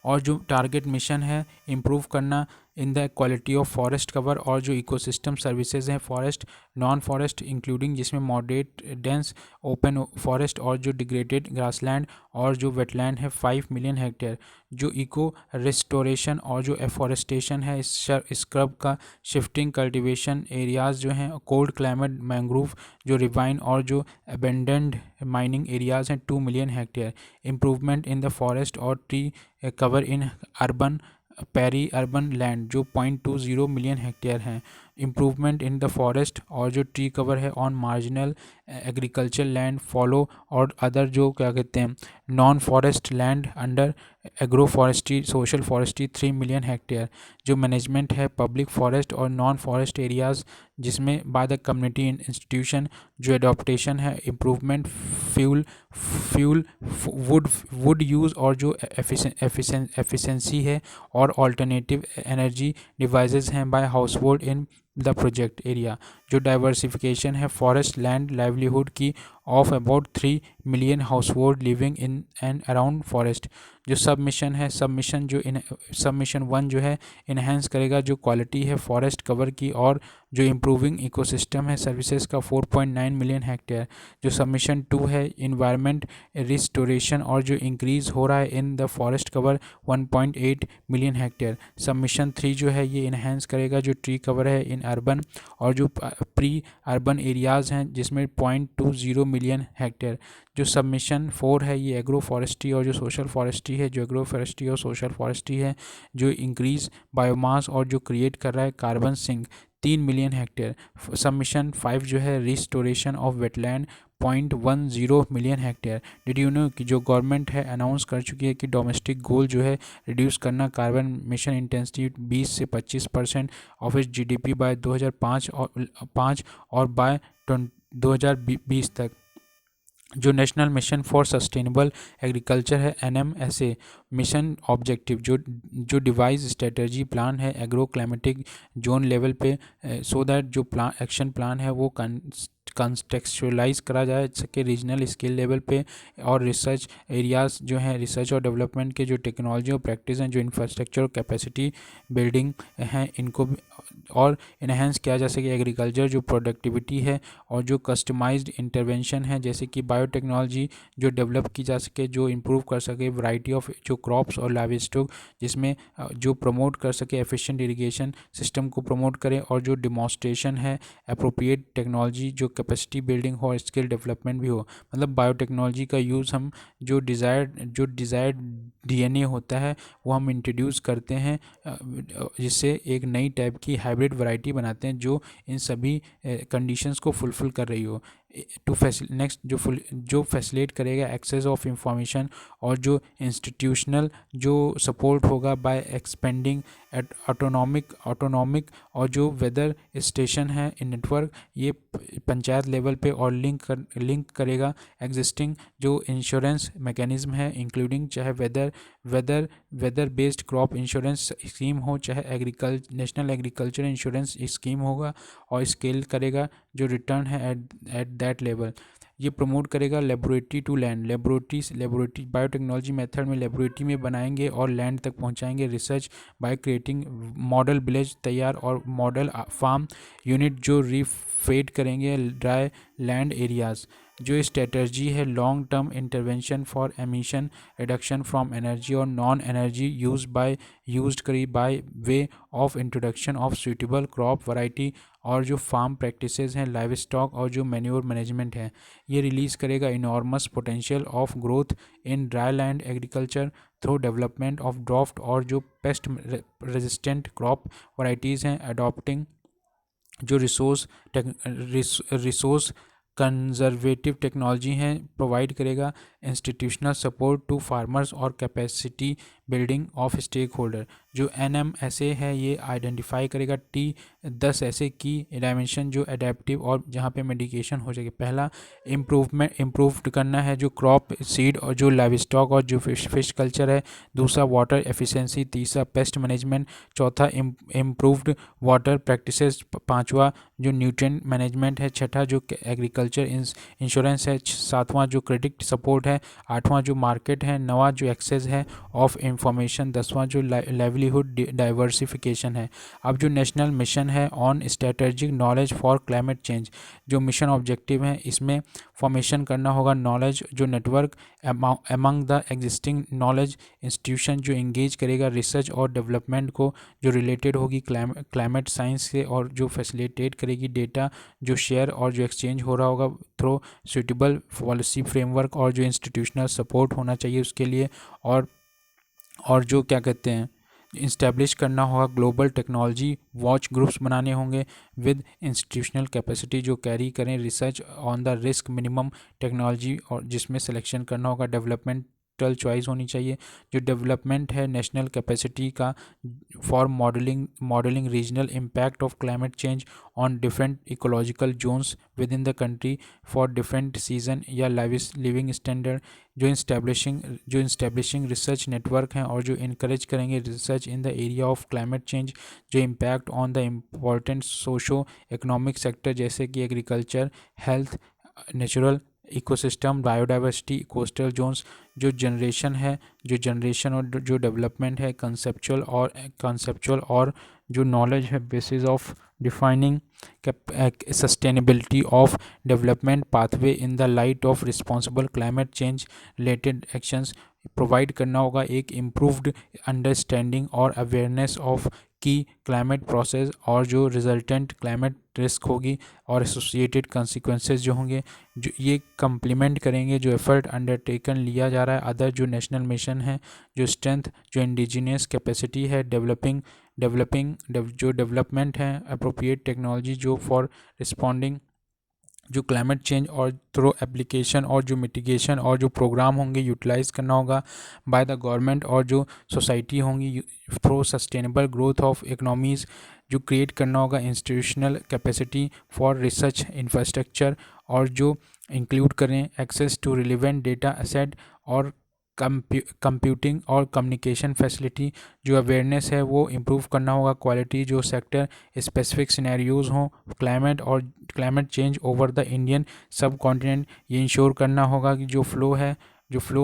और जो टारगेट मिशन है इम्प्रूव करना in the quality of forest cover और जो इकोसिस्टम सर्विसेज हैं फॉरेस्ट नॉन फॉरेस्ट इंक्लूडिंग, जिसमें मॉडरेट डेंस ओपन फॉरेस्ट और जो डिग्रेडेड ग्रासलैंड और जो वेटलैंड है 5 मिलियन हेक्टेयर। जो इको रिस्टोरेशन और जो एफॉरेस्टेशन है स्क्रब का शिफ्टिंग कल्टीवेशन एरियाज़ जो हैं कोल्ड क्लाइमेट मैंग्रोव जो रिवाइन और जो अबेंडेंड माइनिंग एरियाज़ हैं 2 million hectare. Improvement in the forest और tree cover in urban peri urban land जो 0.20 मिलियन हेक्टेयर हैं। इम्प्रूवमेंट इन द फॉरेस्ट और जो ट्री कवर है on marginal agriculture land fallow और अदर जो क्या कहते हैं non forest land under agro forestry social forestry 3 million hectare. जो मैनेजमेंट है पब्लिक फॉरेस्ट और नॉन फॉरेस्ट एरियाज़ जिसमें बाय द कम्युनिटी इंस्टीट्यूशन। जो एडॉप्टेशन है इम्प्रूवमेंट फ्यूल वुड यूज़ और जो एफिशिएंसी है और ऑल्टरनेटिव एनर्जी डिवाइसेस हैं by household in the project area. जो डाइवर्सिफिकेशन है फॉरेस्ट लैंड लाइवलीहुड की of about 3 million household living in and around forest. जो सबमिशन है सबमिशन 1 जो है इन्हेंस करेगा जो क्वालिटी है फॉरेस्ट कवर की और जो इम्प्रूविंग इकोसिस्टम है सर्विसेज का 4.9 मिलियन हेक्टेयर। जो सबमिशन 2 है इन्वायरमेंट रिस्टोरेशन और जो इंक्रीज़ हो रहा है इन the forest cover 1.8 million hectare. Submission 3 जो है ये इन्हेंस करेगा जो ट्री कवर है इन अर्बन और जो प्री अर्बन एरियाज़ हैं जिसमें 0.20 मिलियन हेक्टेयर। जो सबमिशन 4 है ये एग्रो फॉरेस्ट्री और जो सोशल फॉरेस्ट्री है। जो एग्रो फॉरेस्ट्री और सोशल फॉरेस्ट्री है जो इंक्रीज़ बायोमास और जो क्रिएट कर रहा है carbon sink 3 million hectare. Submission 5 जो है restoration of wetland 0.10 million hectare. Did you know कि जो गवर्नमेंट है अनाउंस कर चुकी है कि डोमेस्टिक गोल जो है रिड्यूस करना कार्बन मिशन इंटेंसिटी 20 से 25% ऑफ इस GDP बाय 2005 और बाय 2020 तक। जो national mission for sustainable agriculture है NMSA मिशन ऑब्जेक्टिव जो डिवाइस स्ट्रेटजी प्लान है एग्रो क्लाइमेटिक जोन लेवल पे सो दैट जो एक्शन प्लान है वो कंटेक्चुअलाइज करा जा सके रीजनल स्केल लेवल पे। और रिसर्च एरियाज़ जो हैं रिसर्च और डेवलपमेंट के जो टेक्नोलॉजी और प्रैक्टिस हैं जो इंफ्रास्ट्रक्चर और कैपेसिटी बिल्डिंग हैं इनको और इन्हेंस किया जा सके। एग्रीकल्चर जो प्रोडक्टिविटी है और जो कस्टमाइज्ड इंटरवेंशन है जैसे कि बायोटेक्नोलॉजी जो डेवलप की जा सके जो इम्प्रूव कर सके वैरायटी ऑफ जो क्रॉप्स और लाइवस्टॉक जिसमें जो प्रमोट कर सके एफिशिएंट इरिगेशन सिस्टम को प्रमोट करें। और जो डिमॉन्स्ट्रेशन है अप्रोप्रिएट टेक्नोलॉजी जो कैपेसिटी बिल्डिंग हो और स्किल डेवलपमेंट भी हो। मतलब बायोटेक्नोलॉजी का यूज़ हम जो डिज़ायर्ड DNA होता है वो हम इंट्रोड्यूस करते हैं जिससे एक नई टाइप की हाइब्रिड वैरायटी बनाते हैं जो इन सभी कंडीशंस को फुलफ़िल कर रही हो। नेक्स्ट जो फैसिलिटेट करेगा एक्सेस ऑफ इंफॉर्मेशन और जो इंस्टीट्यूशनल जो सपोर्ट होगा बाय एक्सपेंडिंग ऑटोनॉमिक और जो वेदर स्टेशन है इन नेटवर्क ये पंचायत लेवल पे और लिंक करेगा एग्जिस्टिंग जो इंश्योरेंस मैकेनिज्म है इंक्लूडिंग चाहे weather based crop insurance scheme हो चाहे नेशनल एग्रीकल्चर इंश्योरेंस स्कीम होगा और स्केल करेगा जो रिटर्न है एट दैट लेवल। ये प्रमोट करेगा laboratory to land laboratory biotechnology method में लेबोरेटरी में बनाएंगे और लैंड तक पहुंचाएंगे। Research by creating model village तैयार और मॉडल फार्म यूनिट जो रिफेड करेंगे ड्राई लैंड एरियाज़। जो स्ट्रेटजी है long term intervention for emission reduction from energy और नॉन एनर्जी यूज्ड करी by way of introduction of suitable crop variety और जो फार्म प्रैक्टिसेस हैं लाइव स्टॉक और जो मैन्योर मैनेजमेंट है, ये रिलीज़ करेगा enormous potential of growth in dry land agriculture through development of draft और जो पेस्ट रेजिस्टेंट क्रॉप वैरायटीज़ हैं अडॉप्टिंग जो रिसोर्स कंजर्वेटिव टेक्नोलॉजी हैं प्रोवाइड करेगा इंस्टीट्यूशनल सपोर्ट टू फार्मर्स और capacity building of stake holder. जो NMSA है ये आइडेंटिफाई करेगा T10 ऐसे की डायमेंशन जो एडेप्टिव और जहाँ पे मेडिकेशन हो जाएगी। पहला इम्प्रूव्ड करना है जो क्रॉप सीड और जो लाइव स्टॉक और जो फिश कल्चर है। दूसरा वाटर एफिशिएंसी। तीसरा पेस्ट मैनेजमेंट। चौथा इम्प्रूव्ड वाटर प्रैक्टिसेस। पांचवा जो न्यूट्रिएंट मैनेजमेंट है। छठा जो एग्रीकल्चर इंश्योरेंस है। सातवां जो क्रेडिट सपोर्ट है। आठवां जो मार्केट है। नौवां जो एक्सेस है ऑफ इंफॉर्मेशन। 10वां जो लाइवलीहुड डाइवर्सिफिकेशन है। अब जो नेशनल मिशन है on strategic knowledge for climate change, जो मिशन ऑब्जेक्टिव है इसमें फॉर्मेशन करना होगा नॉलेज जो network among the existing knowledge institution जो इंगेज करेगा रिसर्च और डेवलपमेंट को जो रिलेटेड होगी क्लाइमेट साइंस से और जो फैसिलिटेट करेगी डेटा जो शेयर और जो एक्सचेंज हो रहा होगा थ्रू सूटेबल पॉलिसी फ्रेमवर्क और जो इंस्टीट्यूशनल सपोर्ट होना चाहिए उसके लिए। और जो क्या कहते हैं इस्टेब्लिश करना होगा ग्लोबल टेक्नोलॉजी वॉच ग्रुप्स बनाने होंगे विद इंस्टीट्यूशनल कैपेसिटी जो कैरी करें research on the risk minimum technology और जिसमें सिलेक्शन करना होगा डेवलपमेंटल चॉइस होनी चाहिए। जो डेवलपमेंट है नेशनल कैपेसिटी का for modelling regional impact of climate change on different ecological zones within the country for different season या लिविंग स्टैंडर्ड। जो इंस्टैब्लिशिंग रिसर्च नेटवर्क हैं और जो इनकरेज करेंगे research in the area of climate change जो impact on the important socio economic sector जैसे कि agriculture health natural ecosystem biodiversity coastal zones. जो जनरेशन और जो डेवलपमेंट है कंसेप्चुअल और जो नॉलेज है basis of defining sustainability of development pathway in the light of responsible climate change related actions provide करना होगा। एक इम्प्रूव्ड अंडरस्टैंडिंग और अवेयरनेस ऑफ की क्लाइमेट प्रोसेस और जो रिजल्टेंट क्लाइमेट रिस्क होगी और एसोसिएटेड कंसिक्वेंसेस जो होंगे जो ये कम्प्लीमेंट करेंगे जो एफर्ट अंडरटेकन लिया जा रहा है अदर जो नेशनल मिशन है। जो स्ट्रेंथ जो इंडिजिनियस कैपेसिटी है जो डेवलपमेंट है अप्रोप्रिएट टेक्नोलॉजी जो फॉर रिस्पॉन्डिंग जो क्लाइमेट चेंज और थ्रो एप्लीकेशन और जो मिटिगेशन और जो प्रोग्राम होंगे यूटिलाइज करना होगा बाय द गवर्नमेंट और जो सोसाइटी होंगी through sustainable growth of economies जो क्रिएट करना होगा institutional capacity for research infrastructure और जो इंक्लूड करें access to relevant data asset और कंप्यूटिंग और कम्युनिकेशन फैसिलिटी। जो अवेयरनेस है वो इम्प्रूव करना होगा क्वालिटी जो सेक्टर स्पेसिफिक सिनेरियोज हों climate change over the Indian subcontinent ये इंश्योर करना होगा कि जो फ्लो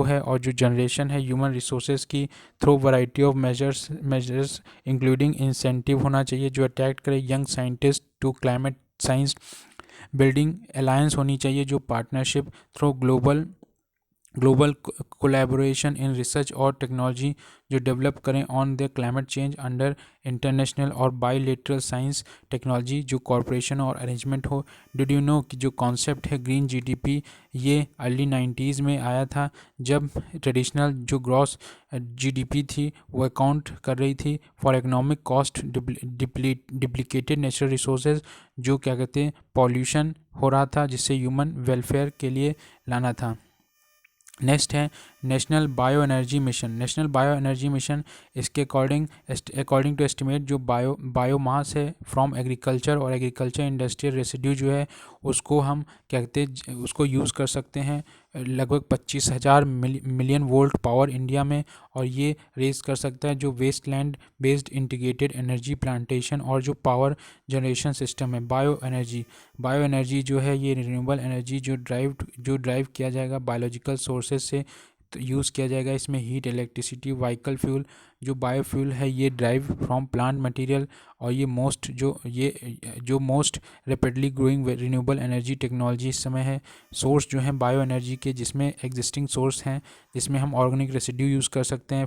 है और जो जनरेशन है ह्यूमन रिसोर्सेज की through variety of measures including incentive होना चाहिए जो अट्रैक्ट करे young scientist to climate science building alliance होनी चाहिए जो partnership through global collaboration in research और टेक्नोलॉजी जो डेवलप करें on the climate change under international और बाईलेटरल साइंस टेक्नोलॉजी जो कॉरपोरेशन और अरेंजमेंट हो। डिड यू नो कि जो कॉन्सेप्ट है ग्रीन जीडीपी ये अर्ली 90s में आया था जब ट्रेडिशनल जो ग्रॉस जीडीपी थी वो अकाउंट कर रही थी for economic cost depleted natural resources जो क्या कहते हैं पॉल्यूशन हो रहा था जिससे ह्यूमन वेलफेयर के लिए लाना था। नेक्स्ट है नेशनल बायो एनर्जी मिशन। इसके अकॉर्डिंग टू एस्टिमेट जो बायोमास है फ्रॉम एग्रीकल्चर और एग्रीकल्चर इंडस्ट्रियल रेसिड्यू जो है उसको हम क्या कहते हैं उसको यूज़ कर सकते हैं लगभग 25,000 मिलियन वोल्ट पावर इंडिया में और ये रेज कर सकता है जो wasteland based integrated energy plantation और जो पावर जनरेशन सिस्टम है। बायो एनर्जी जो है ये रिन्यूएबल एनर्जी जो ड्राइव किया जाएगा बायोलॉजिकल सोर्सेज से तो यूज़ किया जाएगा। इसमें हीट इलेक्ट्रिसिटी व्हीकल फ्यूल जो बायोफ्यूल है ये ड्राइव फ्रॉम प्लांट मटेरियल और ये most rapidly growing renewable energy technology इस समय है। सोर्स जो है बायो एनर्जी के, जिसमें एग्जिस्टिंग सोर्स हैं, जिसमें हम ऑर्गेनिक रेसिड्यू यूज़ कर सकते हैं,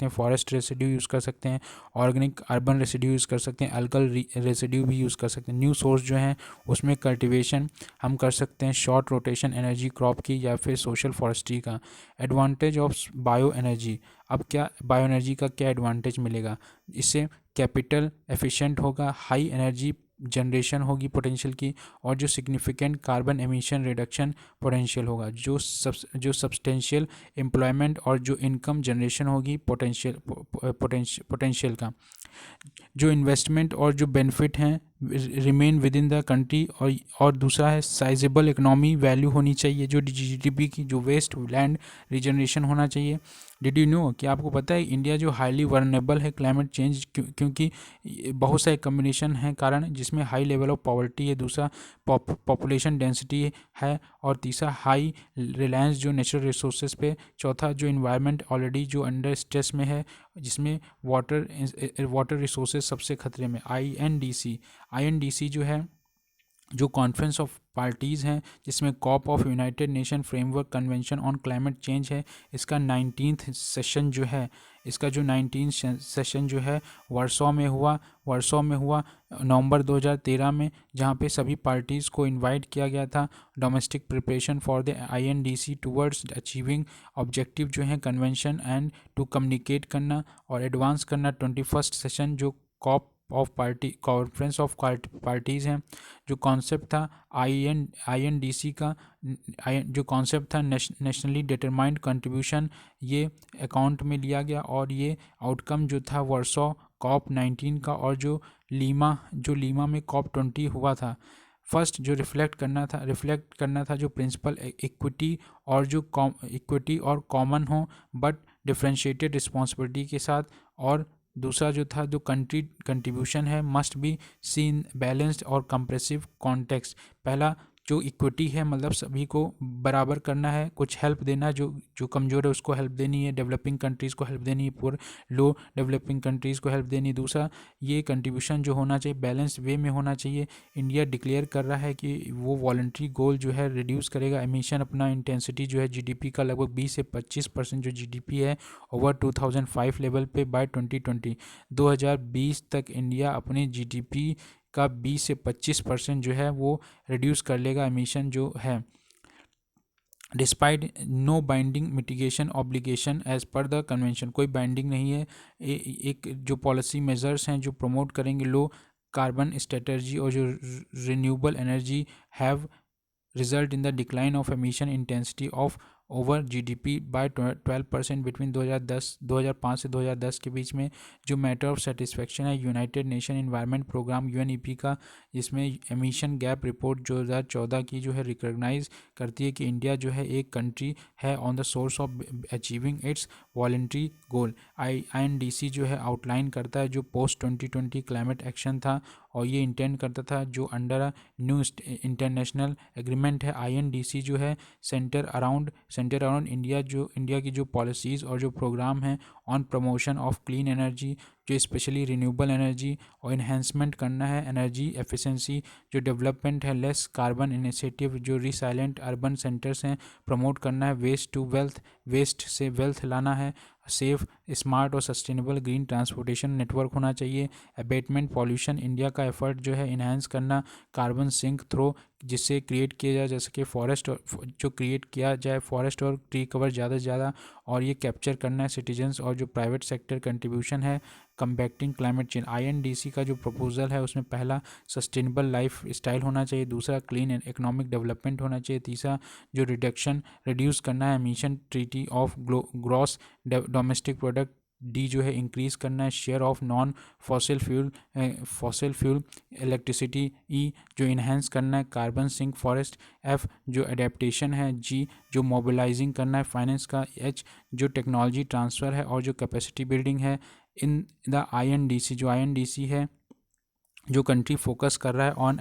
फॉरेस्ट रेसिड्यू यूज़ कर सकते हैं, ऑर्गेनिक अर्बन रेसिड्यू यूज़ कर सकते हैं, अल्कल रेसिड्यू भी यूज़ कर सकते हैं। न्यू सोर्स जो हैं उसमें कल्टीवेशन हम कर सकते हैं शॉर्ट रोटेशन एनर्जी क्रॉप की या फिर सोशल फॉरेस्ट्री का। एडवांटेज ऑफ बायो एनर्जी, अब क्या बायो एनर्जी का क्या एडवांटेज मिलेगा? इससे कैपिटल एफिशिएंट होगा, हाई एनर्जी जनरेशन होगी पोटेंशियल की, और जो significant carbon emission reduction potential होगा, जो सब्सटेंशियल एम्प्लॉयमेंट और जो इनकम जनरेशन होगी पोटेंशियल का, जो इन्वेस्टमेंट और जो बेनिफिट हैं remain with in the country, और दूसरा है साइजेबल इकोनॉमी वैल्यू होनी चाहिए जो जीडीपी की, जो वेस्ट लैंड रिजनरेशन होना चाहिए। डिड यू नो कि आपको पता है इंडिया जो हाईली वर्नेबल है क्लाइमेट चेंज, क्योंकि बहुत सारे कम्बिनेशन हैं कारण, जिसमें हाई लेवल ऑफ पॉवर्टी है, दूसरा पॉपुलेशन डेंसिटी है, और तीसरा हाई रिलायंस जो नेचुरल रिसोर्सेज पे, चौथा जो इन्वायरमेंट ऑलरेडी जो अंडर स्ट्रेस में है, जिसमें वाटर रिसोर्सेज सबसे खतरे में। आईएनडीसी जो है जो कॉन्फ्रेंस ऑफ पार्टीज़ हैं, जिसमें corp of United Nation framework convention on climate change है, इसका 19th सेशन जो है, जो है वर्सो में हुआ नवंबर 2013 में, जहां पे सभी पार्टीज़ को इनवाइट किया गया था। Domestic preparation for the INDC towards achieving objective जो है कन्वेंशन एंड टू कम्युनिकेट करना और एडवांस करना। 21st सेशन जो कॉन्फ्रेंस ऑफ पार्टीज़ हैं, जो कॉन्सेप्ट था आईएनडीसी का, जो कॉन्सेप्ट था नेशनली डिटरमाइंड कंट्रीब्यूशन, ये अकाउंट में लिया गया, और ये आउटकम जो था वर्सो COP19 का, और जो लीमा में COP20 हुआ था। फर्स्ट जो रिफ्लेक्ट करना था जो प्रिंसिपल इक्विटी और कॉमन हो बट डिफरेंशिएटेड रिस्पॉन्सिबिलिटी के साथ, और दूसरा जो था जो कंट्रीब्यूशन है मस्ट बी सीन बैलेंस्ड और कंप्रेसिव कॉन्टेक्स्ट। पहला जो इक्विटी है मतलब सभी को बराबर करना है, कुछ हेल्प देना, जो कमज़ोर है उसको हेल्प देनी है, डेवलपिंग कंट्रीज़ को हेल्प देनी है, पुअर लो डेवलपिंग कंट्रीज़ को हेल्प देनी है। दूसरा ये कंट्रीब्यूशन जो होना चाहिए बैलेंस वे में होना चाहिए। इंडिया डिक्लेयर कर रहा है कि वो वॉलंटरी गोल जो है रिड्यूस करेगा एमिशन, अपना इंटेंसिटी जो है जीडीपी का लगभग 20 से 25% जो जीडीपी है ओवर 2005 लेवल पे बाय 2020। 2020 तक इंडिया अपने जीडीपी का 20 से 25% जो है वो रिड्यूस कर लेगा एमिशन जो है। Despite no binding mitigation obligation as per the convention, कोई बाइंडिंग नहीं है। एक जो पॉलिसी मेजर्स हैं जो प्रमोट करेंगे लो कार्बन स्ट्रेटजी और जो renewable energy have result in the decline of emission intensity of over GDP by 12% between 2005 से 2010 के बीच में। जो मैटर ऑफ सेटिस्फेक्शन है United Nation Environment Programme UNEP का, जिसमें एमिशन गैप रिपोर्ट 2014 की जो है रिकॉग्नाइज करती है कि इंडिया जो है एक कंट्री है on the source of achieving it's voluntary goal. INDC जो है आउटलाइन करता है जो पोस्ट 2020 क्लाइमेट एक्शन था, और ये इंटेंड करता था जो अंडर न्यू इंटरनेशनल एग्रीमेंट है। आईएनडीसी जो है सेंटर अराउंड इंडिया की जो पॉलिसीज़ और जो प्रोग्राम हैं on promotion of clean energy, जो स्पेशली रिन्यूएबल एनर्जी, और इन्हेंसमेंट करना है एनर्जी एफिशिएंसी, जो डेवलपमेंट है लेस कार्बन इनिशिएटिव, जो रिसाइलेंट अर्बन सेंटर्स हैं प्रमोट करना है, वेस्ट से वेल्थ लाना है, सेफ स्मार्ट और सस्टेनेबल ग्रीन ट्रांसपोर्टेशन नेटवर्क होना चाहिए। अबेटमेंट पॉल्यूशन इंडिया का एफर्ट जो है इन्हांस करना, कार्बन सिंक थ्रो जिससे क्रिएट किया जा सके फॉरेस्ट, फॉरेस्ट और ट्री कवर ज़्यादा से ज़्यादा, और ये कैप्चर करना है सिटीजन्स और जो प्राइवेट सेक्टर कंट्रीब्यूशन है कम्बैक्टिंग क्लाइमेट चेंज। आईएनडीसी का जो प्रपोजल है उसमें पहला सस्टेनेबल लाइफ स्टाइल होना चाहिए, दूसरा क्लीन इकोनॉमिक डेवलपमेंट होना चाहिए, तीसरा जो रिड्यूस करना है emission treaty of gross domestic product, D जो है इंक्रीज़ करना है share of non fossil fuel electricity, E जो इन्हेंस करना है कार्बन सिंक फॉरेस्ट, एफ जो एडेप्टेशन है, जी जो मोबिलाइजिंग करना है फाइनेंस का, एच जो टेक्नोलॉजी ट्रांसफ़र है और जो कैपेसिटी बिल्डिंग है। इन द आईएनडीसी है जो कंट्री फोकस कर रहा है ऑन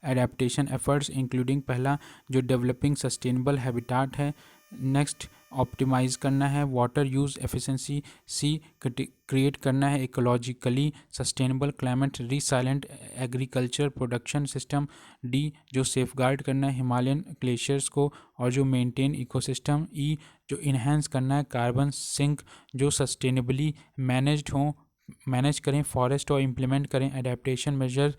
एडेप्टेशन एफर्ट्स इंक्लूडिंग पहला जो डेवलपिंग सस्टेनेबल हैबिटाट है, नेक्स्ट ऑप्टिमाइज़ करना है, वाटर यूज़ एफिशिएंसी, सी क्रिएट करना है ecologically sustainable climate resilient agriculture production system, D जो सेफगार्ड करना है हिमालयन ग्लेशियर्स को और जो मेंटेन इकोसिस्टम, ई जो इन्हेंस करना है कार्बन सिंक जो सस्टेनेबली मैनेज करें फॉरेस्ट और इम्प्लीमेंट करें adaptation measure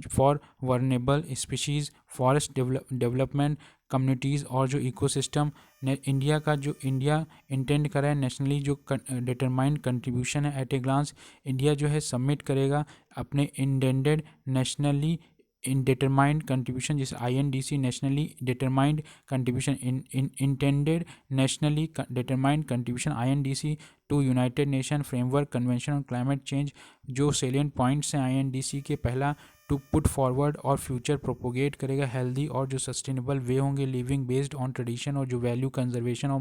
for vulnerable species, forest development communities और जो इकोसिस्टम। इंडिया का जो इंडिया इंटेंड करा है नेशनली जो डिटरमाइंड कंट्रीब्यूशन है एट ए ग्लांस, इंडिया जो है सबमिट करेगा अपने इंटेंडेड नेशनली इंडिटरमाइंड कंट्रीब्यूशन जिसे INDC nationally determined contribution intended nationally determined contribution INDC to United Nation framework convention on climate change. जो सेलियंट पॉइंट्स हैं INDC के, पहला टू पुट फॉरवर्ड और फ्यूचर प्रोपोगेट करेगा हेल्दी और जो सस्टेनेबल वे होंगे लिविंग बेस्ड ऑन ट्रेडिशन और जो वैल्यू कंजर्वेशन और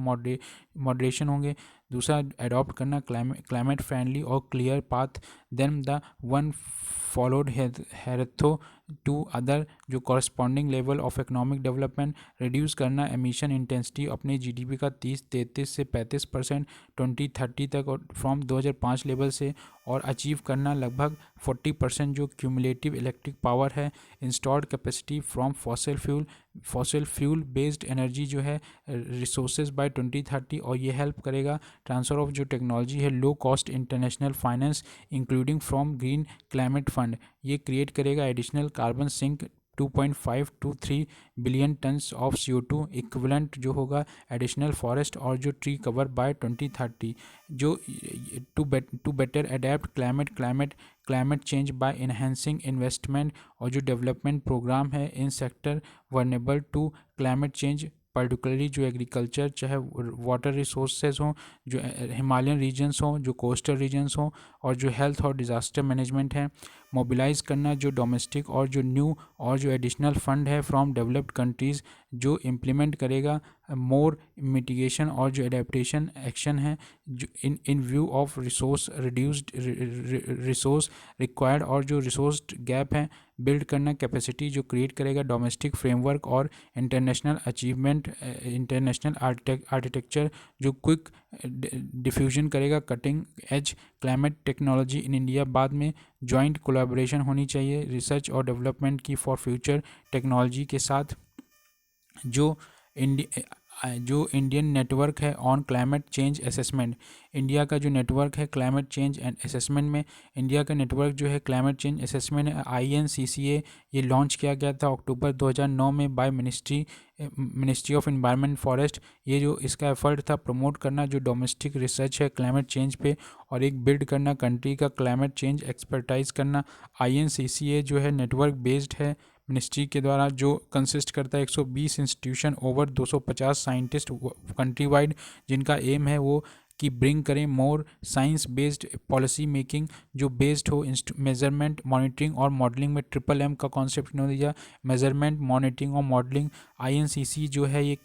मॉडरेशन होंगे। दूसरा अडॉप्ट करना क्लाइमेट फ्रेंडली और clear path than the one followed hitherto to other जो corresponding level of economic development. Reduce करना एमिशन इंटेंसिटी अपने GDP का 33 से 35% 2030 तक और फ्रॉम 2005 लेवल से, और अचीव करना लगभग 40% जो क्यूमुलेटिव इलेक्ट्रिक पावर है installed capacity from fossil fuel based energy जो है रिसोर्सेज बाय 2030। और ये हेल्प करेगा ट्रांसफ़र ऑफ जो टेक्नोलॉजी है low cost international finance including from green climate fund. ये क्रिएट करेगा additional carbon sink 2.5 to 3 billion tons of CO2 equivalent जो होगा एडिशनल फॉरेस्ट और जो ट्री कवर बाय 2030। जो to better adapt climate change by enhancing investment और जो डेवलपमेंट प्रोग्राम है in sector vulnerable to climate change particularly जो एग्रीकल्चर चाहे वाटर रिसोर्सेज हों, जो हिमालयन रीजन्स हों, जो कोस्टल रीजन्स हों, और जो हेल्थ और डिज़ास्टर मैनेजमेंट है। मोबिलाइज करना जो डोमेस्टिक और जो न्यू और जो एडिशनल फंड है फ्रॉम डेवलप्ड कंट्रीज़ जो इम्प्लीमेंट करेगा मोर मिटिगेशन और जो एडेप्टेशन एक्शन है जो इन view of resource reduced resource required और जो रिसोर्स गैप है बिल्ड करना कैपेसिटी जो क्रिएट करेगा डोमेस्टिक फ्रेमवर्क और इंटरनेशनल अचीवमेंट इंटरनेशनल आर्किटेक्चर जो क्विक डिफ्यूजन करेगा cutting edge climate technology in India. बाद में जॉइंट कोलैबोरेशन होनी चाहिए रिसर्च और डेवलपमेंट की फॉर फ्यूचर टेक्नोलॉजी के साथ। जो इंडियन नेटवर्क है on climate change assessment, India का जो नेटवर्क है क्लाइमेट चेंज एंड असेसमेंट में, इंडिया का नेटवर्क जो है क्लाइमेट चेंज असेसमेंट है INCCA ये लॉन्च किया गया था अक्टूबर 2009 में by ministry of environment forest. ये जो इसका एफर्ट था प्रमोट करना जो डोमेस्टिक रिसर्च है क्लाइमेट चेंज पे और एक बिल्ड करना कंट्री का क्लाइमेट चेंज एक्सपर्टाइज करना। INCCA जो है नेटवर्क बेस्ड है मिनिस्ट्री के द्वारा जो कंसिस्ट करता है 120 institution over 250 scientist country wide, जिनका एम है वो कि ब्रिंग करें मोर साइंस बेस्ड पॉलिसी मेकिंग जो बेस्ड हो मेजरमेंट मॉनिटरिंग और मॉडलिंग में MMM का कॉन्सेप्ट इन्होंने दिया मेजरमेंट मॉनिटरिंग और मॉडलिंग। INCC जो है ये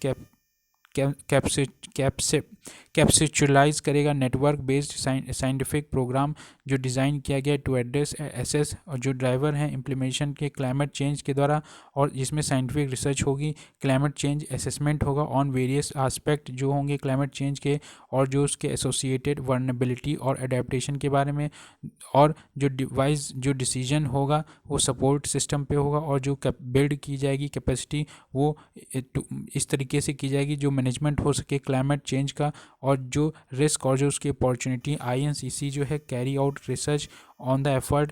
कैप्सूलाइज करेगा नेटवर्क बेस्ड साइंटिफिक प्रोग्राम जो डिज़ाइन किया गया टू एड्रेस एसेस और जो ड्राइवर हैं इम्प्लीमेंटेशन के क्लाइमेट चेंज के द्वारा, और जिसमें साइंटिफिक रिसर्च होगी क्लाइमेट चेंज असेसमेंट होगा ऑन वेरियस आस्पेक्ट जो होंगे क्लाइमेट चेंज के और जो उसके एसोसिएटेड वर्नेबिलिटी और अडेप्टेशन के बारे में, और जो डिवाइस जो डिसीजन होगा वो सपोर्ट सिस्टम पे होगा और जो बिल्ड की जाएगी कैपेसिटी वो इस तरीके से की जाएगी जो मैनेजमेंट हो सके क्लाइमेट चेंज का और जो रिस्क और जो उसकी अपॉर्चुनिटी। INCC जो है carry out research on the effort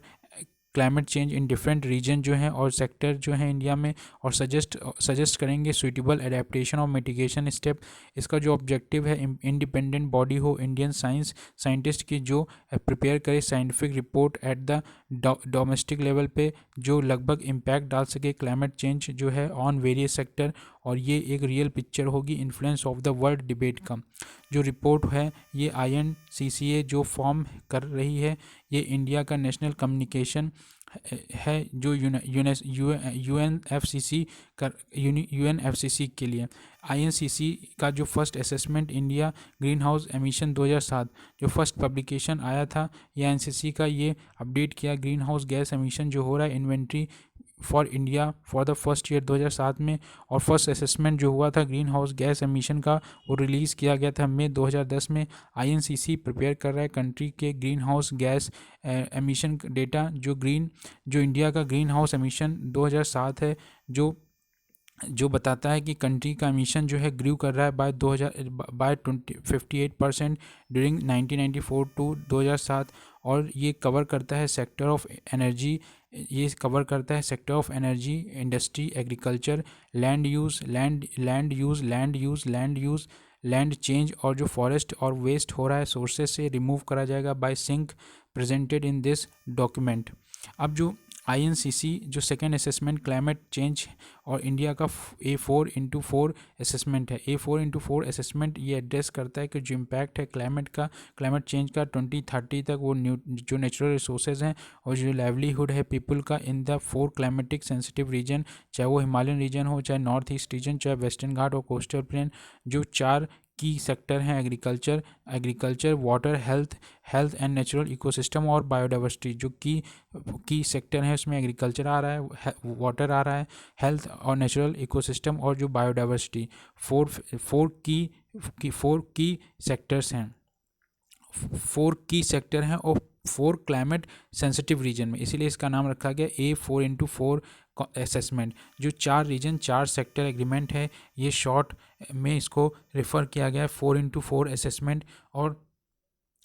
climate change in different region जो हैं और सेक्टर जो हैं इंडिया में, और सजेस्ट करेंगे सुइटेबल एडेप्टेशन और मिटिगेशन स्टेप। इसका जो ऑब्जेक्टिव है इंडिपेंडेंट बॉडी हो इंडियन साइंटिस्ट की जो प्रिपेयर करे scientific report at the domestic level पे जो लगभग इम्पैक्ट डाल सके क्लाइमेट चेंज जो है ऑन वेरियस सेक्टर, और ये एक रियल पिक्चर होगी influence of the world debate का। जो रिपोर्ट है ये INCCA जो फॉर्म कर रही है ये इंडिया का नेशनल कम्युनिकेशन है जो UNFCCC के लिए। INCC का जो first assessment India green house emission 2007 जो फर्स्ट पब्लिकेशन आया था ये INCC का ये अपडेट किया ग्रीन हाउस गैस एमिशन जो हो रहा है inventory for India for the first year 2007 में, और फर्स्ट असेसमेंट जो हुआ था ग्रीन हाउस गैस एमिशन का वो रिलीज़ किया गया था मई 2010 में। आईएनसीसी प्रिपेयर कर रहा है कंट्री के green house gas emission data, जो इंडिया का ग्रीन हाउस एमिशन 2007 है, जो बताता है कि कंट्री का एमिशन जो है ग्रू कर रहा है बाय 58% ड्यूरिंग 1994 टू 2007। और ये कवर करता है sector of energy, industry, agriculture, land change, और जो फॉरेस्ट और वेस्ट हो रहा है सोर्सेज से रिमूव करा जाएगा by sink presented in this document. अब जो आईएनसीसी जो सेकेंड असेसमेंट क्लाइमेट चेंज और इंडिया का A4x4 असेसमेंट है। A4x4 असेसमेंट ये एड्रेस करता है कि जो इम्पैक्ट है क्लाइमेट चेंज का 2030 तक, वो जो नेचुरल रिसोर्सेज हैं और जो लाइवलीहुड है पीपल का in the 4 climatic sensitive region, चाहे वो हिमालयन रीजन हो, चाहे नॉर्थ ईस्ट रीजन, चाहे वेस्टर्न घाट और कोस्टल प्लेन। जो 4 की सेक्टर हैं agriculture, water, health and natural ecosystem और बायोडाइवर्सिटी। जो की सेक्टर है उसमें एग्रीकल्चर आ रहा है, वाटर आ रहा है, हेल्थ और नेचुरल इकोसिस्टम और जो बायोडाइवर्सिटी। फोर की सेक्टर्स हैं, 4 की सेक्टर हैं और 4 क्लाइमेट सेंसिटिव रीजन में, इसीलिए इसका नाम रखा गया A4x4 असेसमेंट। जो 4 रीजन 4 सेक्टर एग्रीमेंट है, ये शॉर्ट में इसको रेफ़र किया गया है 4x4 असेसमेंट। और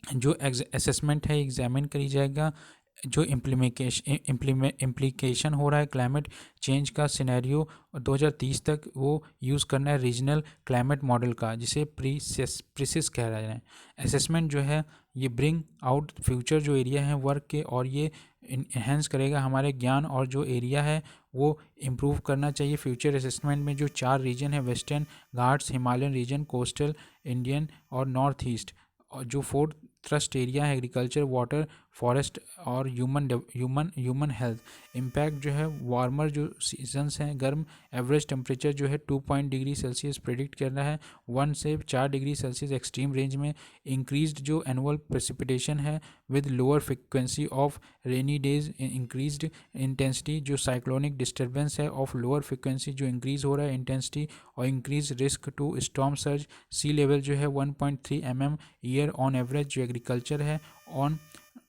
जो असेसमेंट है एग्जामिन करी जाएगा जो इम्प्लीकेशन हो रहा है क्लाइमेट चेंज का सिनेरियो 2030 तक, वो यूज़ करना है रीजनल क्लाइमेट मॉडल का, जिसे प्रीसिस कह रहे हैं। असेसमेंट जो है ये ब्रिंग आउट फ्यूचर जो एरिया है वर्क के, और ये इन्हेंस करेगा हमारे ज्ञान, और जो एरिया है वो इम्प्रूव करना चाहिए। फ्यूचर असेसमेंट में जो 4 रीजन है western Ghats, Himalayan region, coastal Indian और नॉर्थ ईस्ट, और जो 4 थ्रस्ट एरिया है एग्रीकल्चर, वाटर, फॉरेस्ट और ह्यूमन हेल्थ। इम्पैक्ट जो है वार्मर जो सीजन्स हैं, गर्म एवरेज टेम्परेचर जो है 2 डिग्री सेल्सियस प्रेडिक्ट कर रहा है, 1 से 4 डिग्री सेल्सियस एक्सट्रीम रेंज में। इंक्रीज्ड जो एनुअल प्रेसिपिटेशन है with lower frequency of rainy days, increased intensity जो साइक्लोनिक डिस्टर्बेंस है ऑफ लोअर फ्रिक्वेंसी जो इंक्रीज़ हो रहा है इंटेंसिटी, और increase risk to storm surge. Sea level जो है 1.3 mm ईयर ऑन एवरेज। जो एग्रीकल्चर है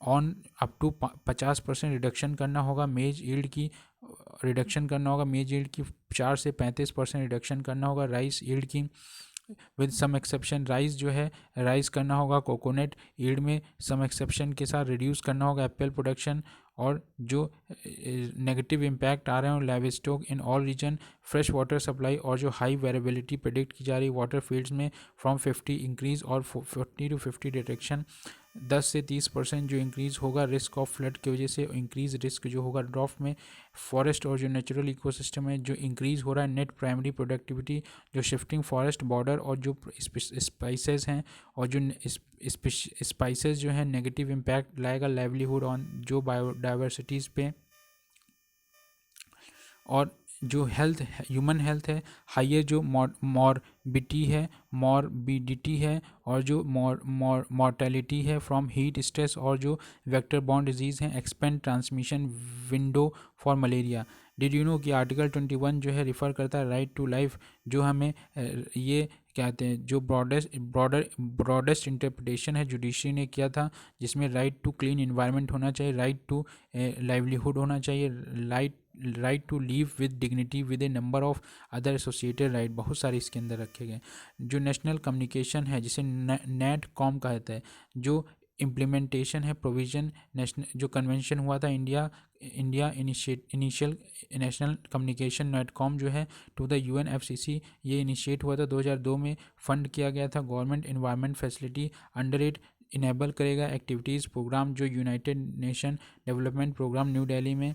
ऑन अप टू 50% रिडक्शन करना होगा मेज यील्ड की, 4 से 35% रिडक्शन करना होगा राइस यील्ड की, विद सम एक्सेप्शन। राइस करना होगा कोकोनट यील्ड में सम एक्सेप्शन के साथ, रिड्यूस करना होगा एप्पल प्रोडक्शन। और जो नेगेटिव इम्पैक्ट आ रहे हैं live stock in all region, fresh water supply, और जो हाई वेरिएबिलिटी प्रेडिक्ट की जा रही है वाटर फील्ड्स में फ्रॉम 50 इंक्रीज और 40 to 50 डिटेक्शन, 10 से 30% जो इंक्रीज़ होगा रिस्क ऑफ फ्लड की वजह से, इंक्रीज रिस्क जो होगा ड्रॉफ्ट में। फॉरेस्ट और जो नेचुरल इकोसिस्टम है जो इंक्रीज़ हो रहा है नेट प्राइमरी प्रोडक्टिविटी, जो शिफ्टिंग फॉरेस्ट बॉर्डर, और जो स्पाइसेस हैं, और जो स्पाइसेस जो है नेगेटिव इम्पैक्ट लाएगा लाइवलीहुड ऑन जो बायोडाइवर्सिटीज़ पे। और जो ह्यूमन हेल्थ है, हाइयर जो मॉर्बिडिटी है, और जो मॉर्टेलिटी है फ्रॉम हीट स्ट्रेस, और जो वेक्टर बॉर्न डिजीज़ हैं, expand transmission window for malaria. Did you know कि आर्टिकल 21 जो है रिफ़र करता है राइट टू लाइफ, जो हमें ये कहते हैं जो ब्रॉडेस्ट इंटरप्रिटेशन है जुडिशरी ने किया था, जिसमें राइट टू क्लीन इन्वायरमेंट होना चाहिए, राइट टू लाइवलीहुड होना चाहिए, right to live with dignity with a number of other associated right, बहुत सारे इसके अंदर रखे गए। जो नेशनल कम्युनिकेशन है जिसे नेट कॉम कहता है, जो इम्प्लीमेंटेशन है प्रोविज़न नेशनल जो कन्वेंशन हुआ था India initial national communication NATCOM जो है टू द UNFCC, ये इनिशिएट हुआ था 2002 में, फंड किया गया था government environment facility under it, enable करेगा एक्टिविटीज़ प्रोग्राम जो United Nation development programme new Delhi में।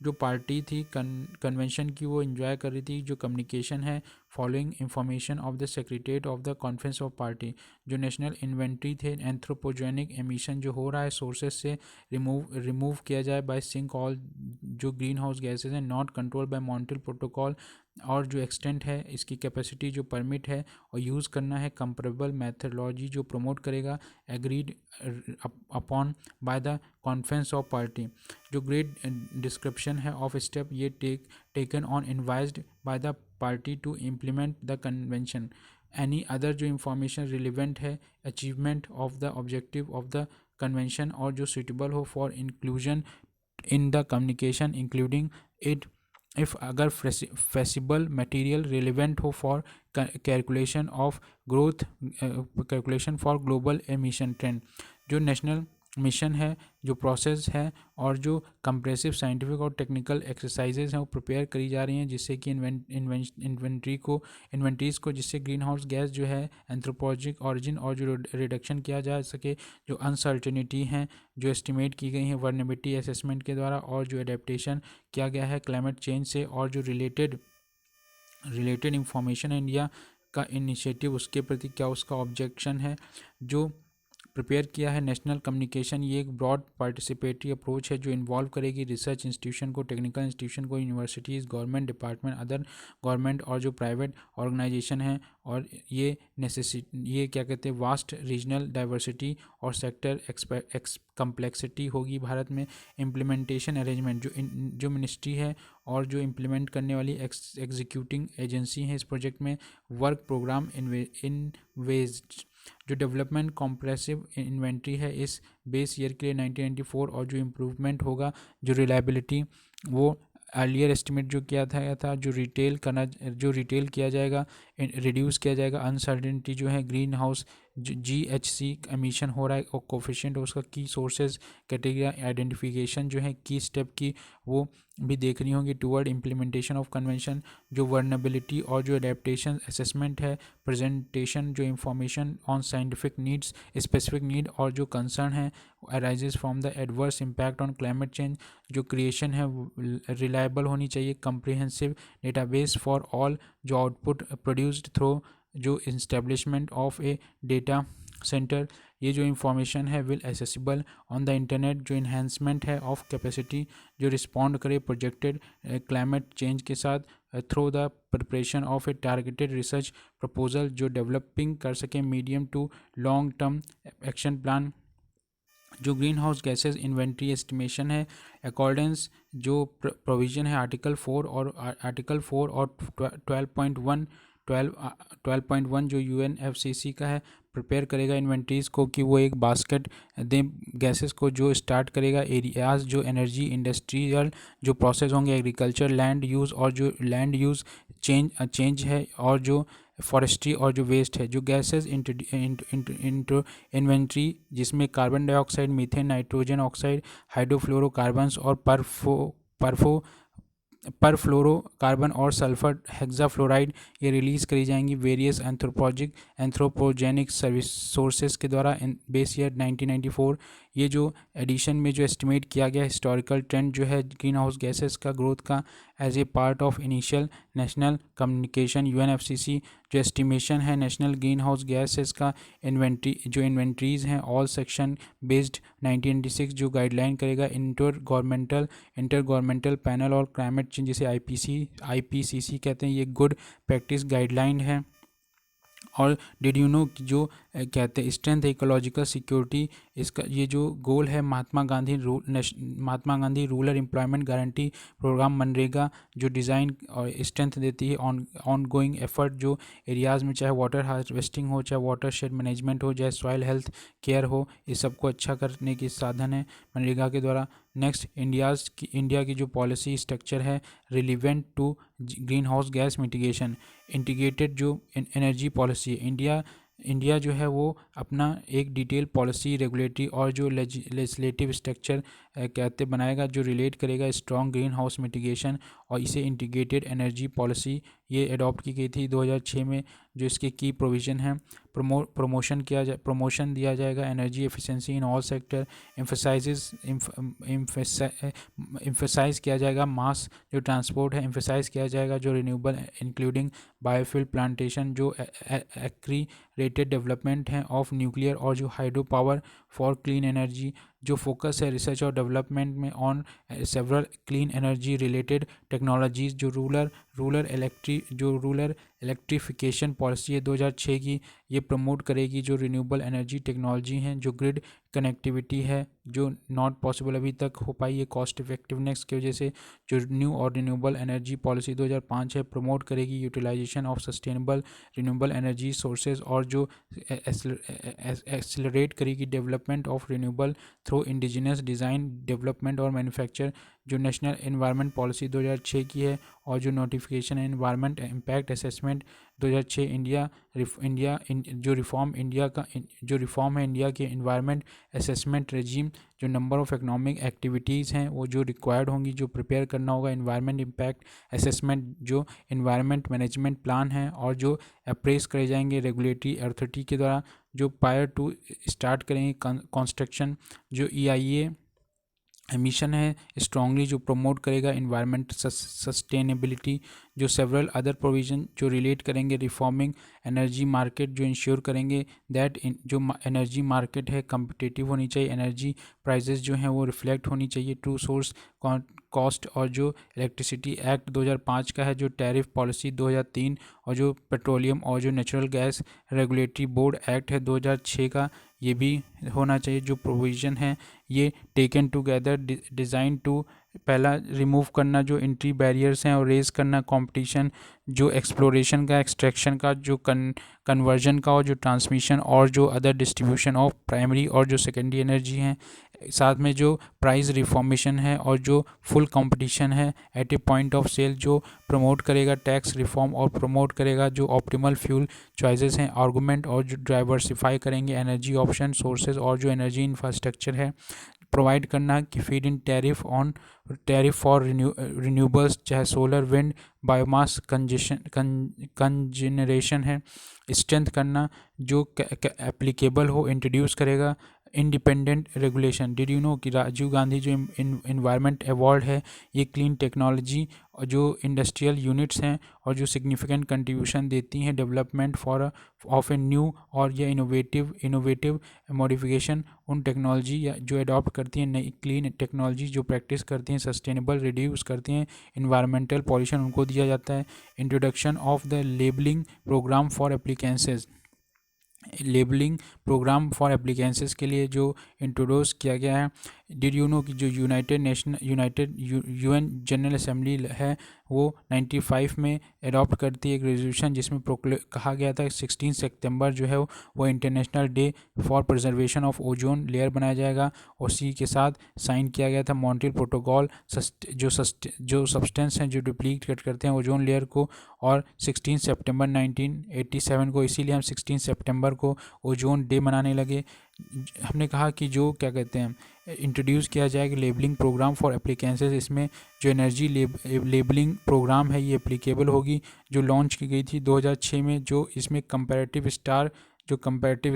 जो पार्टी थी कन्वेंशन की वो एंजॉय कर रही थी जो कम्युनिकेशन है following information of the secretariat of the conference of party. जो नेशनल इन्वेंट्री थे एंथ्रोपोजेनिक एमिशन जो हो रहा है सोर्सेज से रिमूव किया जाए बाय सिंक ऑल जो ग्रीन हाउस गैसेज हैं not control by Montreal protocol, और जो एक्सटेंट है इसकी कैपेसिटी जो परमिट है, और यूज़ करना है कंपेरेबल मेथडोलॉजी जो प्रमोट करेगा agreed upon by the conference of party. जो ग्रेट डिस्क्रिप्शन है ऑफ स्टेप ये taken on envisaged by the party to implement the convention. Any other जो इंफॉर्मेशन रिलेवेंट है achievement of the objective of the convention और जो सुटेबल हो for inclusion in the communication including it if अगर फेसिबल मटेरियल रिलेवेंट हो for calculation of growth calculation for global emission trend. जो नेशनल मिशन है जो प्रोसेस है और जो कंप्रेसिव साइंटिफिक और टेक्निकल एक्सरसाइजेज हैं वो प्रिपेयर करी जा रही हैं जिससे कि इन्वेंट्रीज को जिससे ग्रीन हाउस गैस जो है एंथ्रोपोलॉजिक ऑरिजिन और जो रिडक्शन किया जा सके। जो अनसर्टेनिटी हैं जो एस्टिमेट की गई हैं वर्नेबिलिटी असेसमेंट के द्वारा और जो एडेप्टेशन किया गया है क्लाइमेट चेंज से और जो रिलेटेड इंफॉर्मेशन है इंडिया का इनिशिएटिव उसके प्रति क्या उसका ऑब्जेक्शन है जो प्रिपेयर किया है नेशनल कम्युनिकेशन। ये एक ब्रॉड पार्टिसिपेटरी अप्रोच है जो इन्वॉल्व करेगी रिसर्च इंस्टीट्यूशन को, टेक्निकल इंस्टीट्यूशन को, universities, government department, other government और जो प्राइवेट ऑर्गेनाइजेशन हैं। और ये क्या कहते हैं वास्ट रीजनल डाइवर्सिटी और सेक्टर कम्प्लेक्सिटी होगी भारत में। इम्प्लीमेंटेशन अरेंजमेंट जो मिनिस्ट्री है और जो इम्प्लीमेंट करने वाली एग्जीक्यूटिंग एजेंसी है इस प्रोजेक्ट में वर्क प्रोग्राम इन्वेस्ट जो डेवलपमेंट कॉम्प्रेसिव इन्वेंट्री है इस बेस ईयर के लिए 1994 और जो इम्प्रूवमेंट होगा जो रिलायबिलिटी वो अर्लियर एस्टिमेट जो किया था जो रिटेल किया जाएगा रिड्यूस किया जाएगा। अनसर्टेनिटी जो है ग्रीन हाउस GHG एमिशन हो रहा है और कोफिशिएंट उसका की सोर्सेज कैटेगरी आइडेंटिफिकेशन जो है की स्टेप की वो भी देखनी होगी टूवर्ड इम्प्लीमेंटेशन ऑफ कन्वेंशन। जो वर्नेबिलिटी और जो एडेप्टेशन असेसमेंट है प्रेजेंटेशन जो information on scientific needs specific need और जो कंसर्न है arises from the adverse impact on climate change. जो क्रिएशन है रिलायबल होनी चाहिए कंप्रिहेंसिव डेटाबेस फॉर ऑल जो आउटपुट प्रोड्यूस्ड थ्रू जो establishment of A data centre. ये जो इंफॉर्मेशन है will accessible on the internet. जो इन्हेंसमेंट है ऑफ कैपेसिटी जो रिस्पॉन्ड करे प्रोजेक्टेड क्लाइमेट चेंज के साथ through the preparation of a targeted research proposal जो डेवलपिंग कर सके medium to long term action plan. जो green house gases inventory estimation है अकॉर्डेंस जो प्रोविज़न है आर्टिकल 4 और 12.1 जो UNFCCC का है प्रिपेयर करेगा इन्वेंट्रीज़ को कि वो एक बास्केट दे गैसेस को जो स्टार्ट करेगा एरियाज़ जो एनर्जी इंडस्ट्रियल जो प्रोसेस होंगे एग्रीकल्चर लैंड यूज़ और जो लैंड यूज़ चेंज है और जो फॉरेस्ट्री और जो वेस्ट है। जो गैसेस इन्वेंट्री जिसमें carbon dioxide methane nitrogen oxide hydrofluorocarbons और परफ्लोरोकार्बन और सल्फर हेक्साफ्लोराइड ये रिलीज़ करी जाएंगी वेरियस एंथ्रोपोजेनिक सोर्सेज के द्वारा इन बेस ईयर 1994। ये जो एडिशन में जो एस्टिमेट किया गया हिस्टोरिकल ट्रेंड जो है ग्रीन हाउस गैसेस का ग्रोथ का as a part of initial national communication UNFCCC जो एस्टिमेशन है नेशनल ग्रीन हाउस गैसेस का इन्वेंट्रीज़ हैं ऑल सेक्शन बेस्ड 1996 जो गाइडलाइन करेगा इंटर गवर्नमेंटल पैनल और क्लाइमेट चेंज जिसे IPCC कहते हैं। ये गुड प्रैक्टिस गाइडलाइन है। और डिड यू नो जो कहते हैं स्ट्रेंथ इकोलॉजिकल सिक्योरिटी इसका ये जो गोल है Mahatma Gandhi rural employment guarantee programme MNREGA जो डिज़ाइन और स्ट्रेंथ देती है ऑन गोइंग एफर्ट जो एरियाज़ में चाहे वाटर हार्वेस्टिंग हो चाहे वाटर शेड मैनेजमेंट हो चाहे सॉइल हेल्थ केयर हो इस सबको अच्छा करने के साधन है मनरेगा के द्वारा। नेक्स्ट इंडिया की जो पॉलिसी स्ट्रक्चर है relevant to green house gas mitigation integrated जो एनर्जी पॉलिसी है इंडिया जो है वो अपना एक डिटेल पॉलिसी रेगुलेटरी और जो लेजिस्लेटिव स्ट्रक्चर कहते बनाएगा जो रिलेट करेगा स्ट्रॉन्ग ग्रीन हाउस मिटिगेशन और इसे इंटीग्रेटेड एनर्जी पॉलिसी ये अडॉप्ट की गई थी 2006 में। जो इसके की प्रोविज़न है, प्रमोशन दिया जाएगा energy efficiency in all sector, emphasize किया जाएगा मास जो ट्रांसपोर्ट है, एम्फेसाइज किया जाएगा जो रिन्यूएबल इंक्लूडिंग बायोफ्यूल प्लांटेशन, जो एक्रीरेटेड डेवलपमेंट है ऑफ न्यूक्लियर और जो hydro power for clean energy, जो फोकस है रिसर्च और डेवलपमेंट में on several clean energy related technologies, जो रूरल इलेक्ट्रिफिकेशन पॉलिसी है 2006 की, ये प्रमोट करेगी जो रिन्यूएबल एनर्जी टेक्नोलॉजी हैं, जो ग्रिड कनेक्टिविटी है जो नॉट पॉसिबल अभी तक हो पाई है कॉस्ट इफेक्टिवनेस की वजह से। जो न्यू और रिन्यूएबल एनर्जी पॉलिसी 2005 है, प्रमोट करेगी utilization of sustainable renewable energy sources और जो एक्सेलरेट करेगी development of renewable through indigenous design development और मैन्युफैक्चर। जो नेशनल एनवायरनमेंट पॉलिसी 2006 की है और जो नोटिफिकेशन है एनवायरनमेंट इम्पैक्ट असेसमेंट 2006 जो रिफॉर्म है इंडिया के एनवायरनमेंट असेसमेंट रेजिम, जो नंबर ऑफ इकोनॉमिक एक्टिविटीज़ हैं वो जो रिक्वायर्ड होंगी, जो प्रिपेयर करना होगा एनवायरनमेंट इम्पैक्ट असेसमेंट, जो एनवायरनमेंट मैनेजमेंट प्लान है और जो अप्रेस करे जाएंगे रेगुलेटरी अथॉरिटी के द्वारा, जो प्रायर टू स्टार्ट करेंगे कंस्ट्रक्शन। जो EIA मिशन है स्ट्रांगली जो प्रमोट करेगा इन्वायरमेंट सस्टेनेबिलिटी। जो सेवरल अदर प्रोविज़न जो रिलेट करेंगे रिफॉर्मिंग एनर्जी मार्केट, जो इंश्योर करेंगे दैट जो एनर्जी मार्केट है कम्पिटिटिव होनी चाहिए, एनर्जी प्राइसेस जो हैं वो रिफ्लेक्ट होनी चाहिए ट्रू सोर्स कॉस्ट। और जो इलेक्ट्रिसिटी एक्ट 2005 का है, जो टैरिफ पॉलिसी 2003 और जो पेट्रोलियम और जो natural gas regulatory board act है 2006 का, ये भी होना चाहिए। जो प्रोविज़न है ये टेकन टुगेदर डिज़ाइन टू पहला रिमूव करना जो एंट्री बैरियर्स हैं और रेज करना कंपटीशन, जो एक्सप्लोरेशन का, एक्सट्रैक्शन का, जो कन्वर्जन का और जो ट्रांसमिशन और जो अदर डिस्ट्रीब्यूशन ऑफ प्राइमरी और जो सेकेंडरी एनर्जी हैं। साथ में जो प्राइस रिफॉर्मेशन है और जो फुल कंपटीशन है at a point of sale, जो प्रमोट करेगा टैक्स रिफॉर्म और प्रमोट करेगा जो ऑप्टिमल फ्यूल चॉइसेस हैं आर्गूमेंट और जो डाइवर्सिफाई करेंगे एनर्जी ऑप्शन सोर्सेज और जो एनर्जी इंफ्रास्ट्रक्चर है प्रोवाइड करना कि feed in tariff for renewables, चाहे सोलर विंड बायोमास कंजेनरेशन है स्ट्रेंथ करना, जो एप्लीकेबल हो इंट्रोड्यूस करेगा independent regulation. Did you know कि राजीव गांधी जो इन्वायरमेंट अवार्ड है ये क्लीन टेक्नोलॉजी और जो इंडस्ट्रियल यूनिट्स हैं और जो सिग्निफिकेंट कंट्रीब्यूशन देती हैं डेवलपमेंट ऑफ ए न्यू और या इनोवेटिव मॉडिफिकेशन उन टेक्नोलॉजी या जो अडॉप्ट करती हैं नई क्लीन टेक्नोलॉजी, जो प्रैक्टिस करती हैं सस्टेनेबल रिड्यूस करती हैं इन्वायरमेंटल पॉल्यूशन, उनको दिया जाता है। Introduction of the labelling programme for appliances, labelling programme for appliances के लिए जो इंट्रोड्यूस किया गया है। डिड यू नो कि जो UN जनरल असेंबली है वो 95 में अडॉप्ट करती है एक रेजोल्यूशन जिसमें कहा गया था 16 सितंबर जो है वो international day for preservation of ozone layer बनाया जाएगा। उसी के साथ साइन किया गया था मॉन्ट्रियल प्रोटोकॉल, जो सब्सटेंस हैं जो डिप्लीट करते हैं ओजोन लेयर को, और 16 सितंबर 1987 को, इसीलिए हम 16 सितंबर को ओजोन डे मनाने लगे। हमने कहा कि जो क्या कहते हैं इंट्रोड्यूस किया जाएगा लेबलिंग प्रोग्राम फॉर एप्लीकेंसेस, इसमें जो एनर्जी लेबलिंग प्रोग्राम है ये एप्लीकेबल होगी, जो लॉन्च की गई थी 2006 में। जो इसमें कंपैरेटिव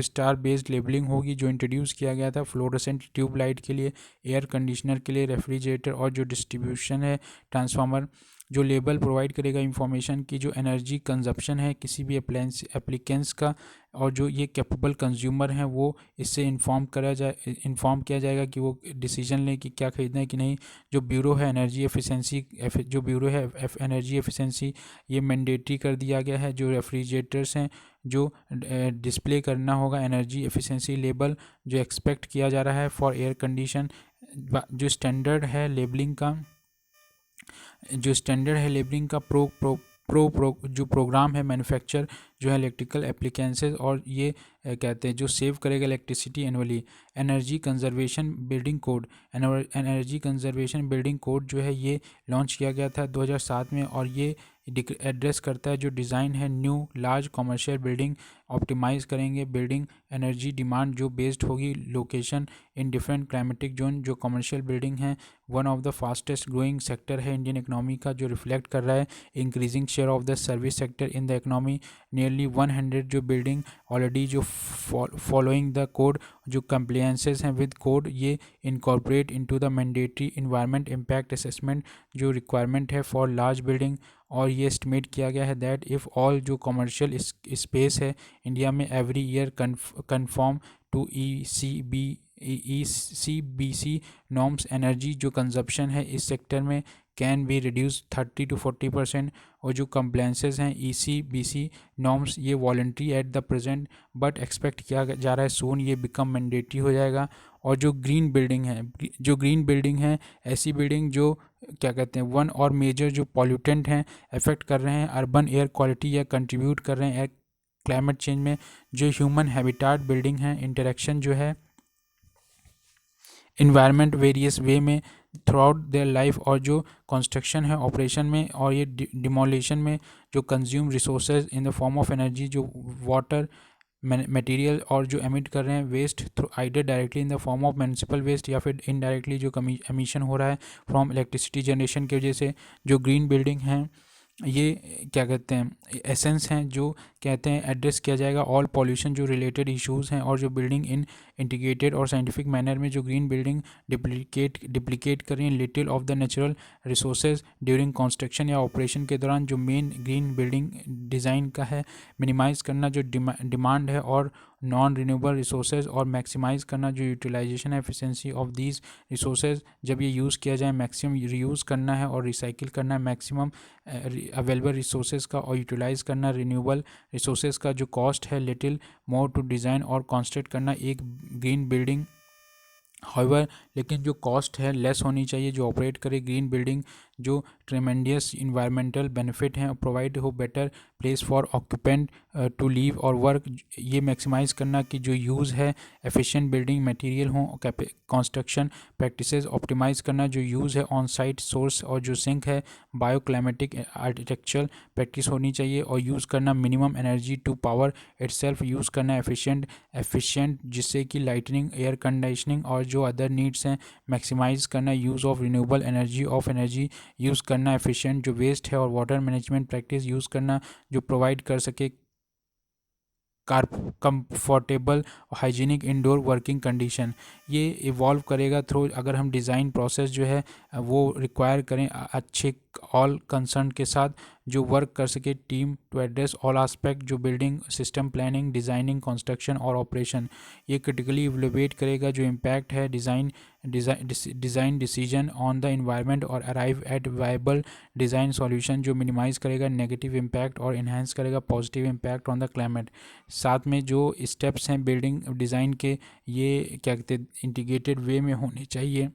स्टार बेस्ड लेबलिंग होगी, जो इंट्रोड्यूस किया गया था फ्लोरोसेंट ट्यूब लाइट के लिए, एयर कंडीशनर के लिए, रेफ्रिजरेटर और जो डिस्ट्रीब्यूशन है ट्रांसफार्मर। जो लेबल प्रोवाइड करेगा इंफॉर्मेशन की जो एनर्जी कंजप्शन है किसी भी एप्लीकेंट्स का, और जो ये कैपेबल कंज्यूमर हैं वो इससे इन्फॉर्म किया जाएगा कि वो डिसीजन लें कि क्या खरीदना है कि नहीं। जो ब्यूरो है एनर्जी एफिशिएंसी ये मैंडेटरी कर दिया गया है। जो रेफ्रिजरेटर्स हैं जो डिस्प्ले करना होगा एनर्जी एफिशिएंसी लेबल, जो एक्सपेक्ट किया जा रहा है फॉर एयर कंडीशन। जो स्टैंडर्ड है लेबलिंग का जो प्रोग्राम है मैन्युफैक्चर जो है इलेक्ट्रिकल एप्लीकेंसेस, और ये कहते हैं जो सेव करेगा electricity annually. Energy conservation building code जो है ये लॉन्च किया गया था 2007 में, और ये एड्रेस करता है जो डिज़ाइन है new large commercial building optimise करेंगे बिल्डिंग एनर्जी डिमांड जो बेस्ड होगी location in different climatic zone. जो कमर्शियल बिल्डिंग है one of the fastest growing sector है इंडियन इकोनॉमी का, जो रिफ्लेक्ट कर रहा है increasing share of the service sector in the economy. Nearly 100 जो बिल्डिंग ऑलरेडी जो फॉलोइंग द कोड जो कंप्लायंसेस हैं विद कोड, ये incorporate into the mandatory environment impact assessment जो रिक्वायरमेंट है फॉर लार्ज बिल्डिंग। और ये एस्टिमेट किया गया है दैट इफ़ ऑल जो कमर्शियल स्पेस है इंडिया में every year confirm to ECBC norms, energy जो कंजप्शन है इस सेक्टर में कैन बी रिड्यूस 30 to 40%। और जो कंप्लायंसेस हैं ECBC नॉर्म्स ये voluntary at the present but expect किया जा रहा है सून ये बिकम मैंडेटरी हो जाएगा। और जो ग्रीन बिल्डिंग है ऐसी बिल्डिंग जो क्या कहते हैं वन और मेजर जो पॉल्यूटेंट हैं अफेक्ट कर रहे हैं अर्बन एयर क्वालिटी या कंट्रीब्यूट कर रहे हैं क्लाइमेट चेंज में। जो ह्यूमन हैबिटाट बिल्डिंग है इंटरेक्शन जो है इन्वायरमेंट वेरियस वे में थ्रू आउट देयर लाइफ। और जो कंस्ट्रक्शन है ऑपरेशन में और ये डिमोलिशन में जो consume resources in the form of energy जो वाटर मटेरियल और जो एमिट कर रहे हैं waste through either directly in the form of municipal waste या फिर इनडायरेक्टली जो एमिशन हो रहा है फ्रॉम इलेक्ट्रिसिटी जनरेशन की वजह से। जो ग्रीन बिल्डिंग हैं ये क्या कहते हैं एसेंस हैं जो कहते हैं एड्रेस किया जाएगा ऑल पॉल्यूशन जो रिलेटेड इश्यूज़ हैं। और जो बिल्डिंग इन इंटीग्रेटेड और साइंटिफिक मैनर में जो ग्रीन बिल्डिंग डिप्लीकेट करें little of the natural resources during construction या ऑपरेशन के दौरान। जो मेन ग्रीन बिल्डिंग डिज़ाइन का है मिनिमाइज़ करना जो डिमांड है और नॉन रिन्यूएबल रिसोर्सेज और मैक्सिमाइज़ करना जो यूटिलाइजेशन है एफिशिएंसी ऑफ दीज रिसोर्सेज। जब ये यूज़ किया जाए मैक्सिमम रीयूज़ करना है और रिसाइकिल करना है मैक्सिमम अवेलेबल रिसोर्सेज का और यूटिलाइज़ करना रिन्यूएबल रिसोर्सेज का। जो कॉस्ट है लिटिल मोर टू डिज़ाइन और कॉन्स्ट्रक्ट करना एक ग्रीन बिल्डिंग। हाउएवर लेकिन जो कॉस्ट है लेस होनी चाहिए जो ऑपरेट करे ग्रीन बिल्डिंग। जो ट्रेमेंडियस इन्वायरमेंटल बेनिफिट हैं प्रोवाइड हो better place for occupant to live और वर्क। ये मैक्सिमाइज़ करना कि जो यूज़ है एफिशिएंट बिल्डिंग मटेरियल हों कंस्ट्रक्शन प्रैक्टिसेस ऑप्टिमाइज़ करना जो यूज़ है ऑन साइट सोर्स और जो सिंक है बायोक्लाइमेटिक आर्किटेक्चरल प्रैक्टिस होनी चाहिए। और यूज़ करना minimum energy to power itself use करना एफिशिएंट जिससे कि लाइटनिंग एयर कंडीशनिंग और जो अदर नीड्स हैं मैक्सिमाइज़ करना। Use of renewable energy use करना एफिशिएंट जो वेस्ट है और वाटर मैनेजमेंट प्रैक्टिस यूज़ करना जो प्रोवाइड कर सके comfortable hygienic indoor working condition. ये इवॉल्व करेगा थ्रू अगर हम डिज़ाइन प्रोसेस जो है वो रिक्वायर करें अच्छे ऑल कंसर्न के साथ जो वर्क कर सके team to address all aspect जो building system planning designing construction और ऑपरेशन। ये क्रिटिकली इवैल्यूएट करेगा जो इम्पैक्ट है design decision on the environment और arrive at viable design solution जो मिनिमाइज़ करेगा नेगेटिव इम्पैक्ट और इन्हांस करेगा positive impact on the climate. साथ में जो स्टेप्स हैं बिल्डिंग डिज़ाइन के ये क्या कहते हैं इंटीग्रेटेड वे में होने चाहिए।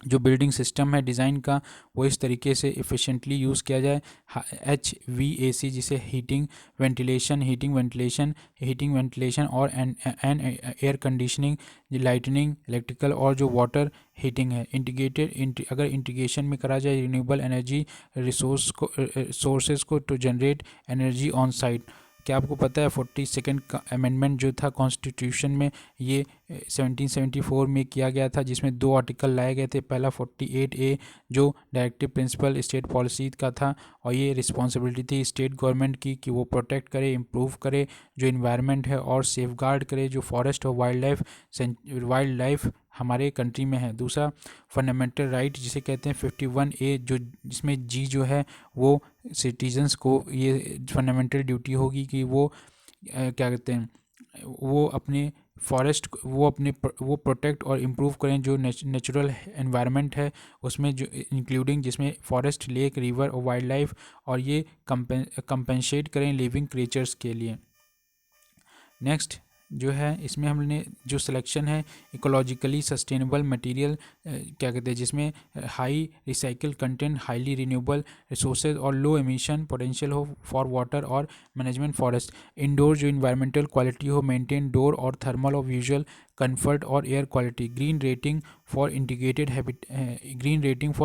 जो बिल्डिंग सिस्टम है डिज़ाइन का वो इस तरीके से एफिशिएंटली यूज़ किया जाए HVAC जिसे हीटिंग वेंटिलेशन और and air conditioning lightning electrical और जो वाटर हीटिंग है अगर इंटीग्रेशन में करा जाए रिन्यूएबल एनर्जी सोर्सेज को to generate energy on site. क्या आपको पता है 42nd का अमेंडमेंट जो था कॉन्स्टिट्यूशन में ये 1774 में किया गया था जिसमें 2 आर्टिकल लाए गए थे। पहला 48A जो डायरेक्टिव प्रिंसिपल स्टेट पॉलिसी का था और ये रिस्पॉन्सिबिलिटी थी स्टेट गवर्नमेंट की कि वो प्रोटेक्ट करे इम्प्रूव करे जो इन्वायरमेंट है और सेफगार्ड करे जो फॉरेस्ट और वाइल्ड लाइफ हमारे कंट्री में है। दूसरा फंडामेंटल राइट जिसे कहते हैं 51A जो जिसमें G जो है वो सिटीजन्स को ये फंडामेंटल ड्यूटी होगी कि वो क्या कहते हैं वो अपने फॉरेस्ट वो प्रोटेक्ट और इम्प्रूव करें जो नेचुरल एनवायरनमेंट है उसमें जो इंक्लूडिंग जिसमें फॉरेस्ट लेक रिवर और वाइल्ड लाइफ और ये कंपेंसेट करें लिविंग क्रिएचर्स के लिए। नेक्स्ट जो है इसमें हमने जो सिलेक्शन है इकोलॉजिकली सस्टेनेबल मटेरियल क्या कहते हैं जिसमें high recycle content highly renewable resources और लो एमिशन पोटेंशियल हो फॉर वाटर और मैनेजमेंट फॉरेस्ट। इंडोर जो इन्वायरमेंटल क्वालिटी हो मेंटेन डोर और थर्मल और विजुअल कंफर्ट और air quality. Green rating for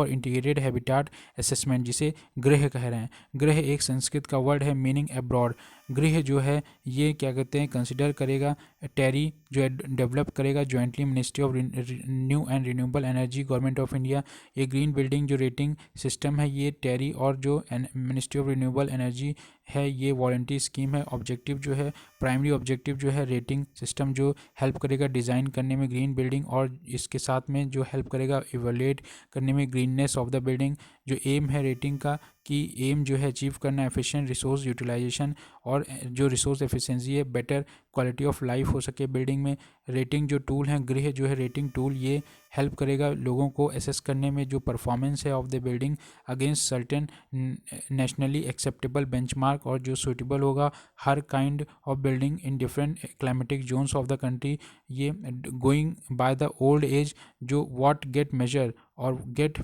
integrated habitat assessment, जिसे गृह कह रहे हैं। गृह एक संस्कृत का वर्ड है मीनिंग अब्रॉड। गृह जो है ये क्या कहते हैं, कंसिडर करेगा, टेरी जो है डेवलप करेगा jointly ministry of new and renewable energy, government of India. ये ग्रीन बिल्डिंग जो रेटिंग सिस्टम है ये टेरी और जो मिनिस्ट्री ऑफ रिन्यूएबल एनर्जी है ये वॉलंटरी स्कीम है। ऑब्जेक्टिव जो है, प्राइमरी ऑब्जेक्टिव जो है रेटिंग सिस्टम जो हेल्प करेगा डिज़ाइन करने में ग्रीन बिल्डिंग, और इसके साथ में जो हेल्प करेगा इवैल्यूएट करने में ग्रीननेस ऑफ द बिल्डिंग। जो एम है रेटिंग का कि एम जो है अचीव करना एफिशिएंट रिसोर्स यूटिलाइजेशन, और जो रिसोर्स एफिशिएंसी है बेटर क्वालिटी ऑफ लाइफ हो सके बिल्डिंग में। रेटिंग जो टूल है, गृह जो है रेटिंग टूल, ये हेल्प करेगा लोगों को असेस करने में जो परफॉर्मेंस है of the building against certain nationally acceptable benchmark, और जो सूटेबल होगा हर kind of building in different climatic zones of the country. ये going by the old age जो व्हाट गेट मेजर और गेट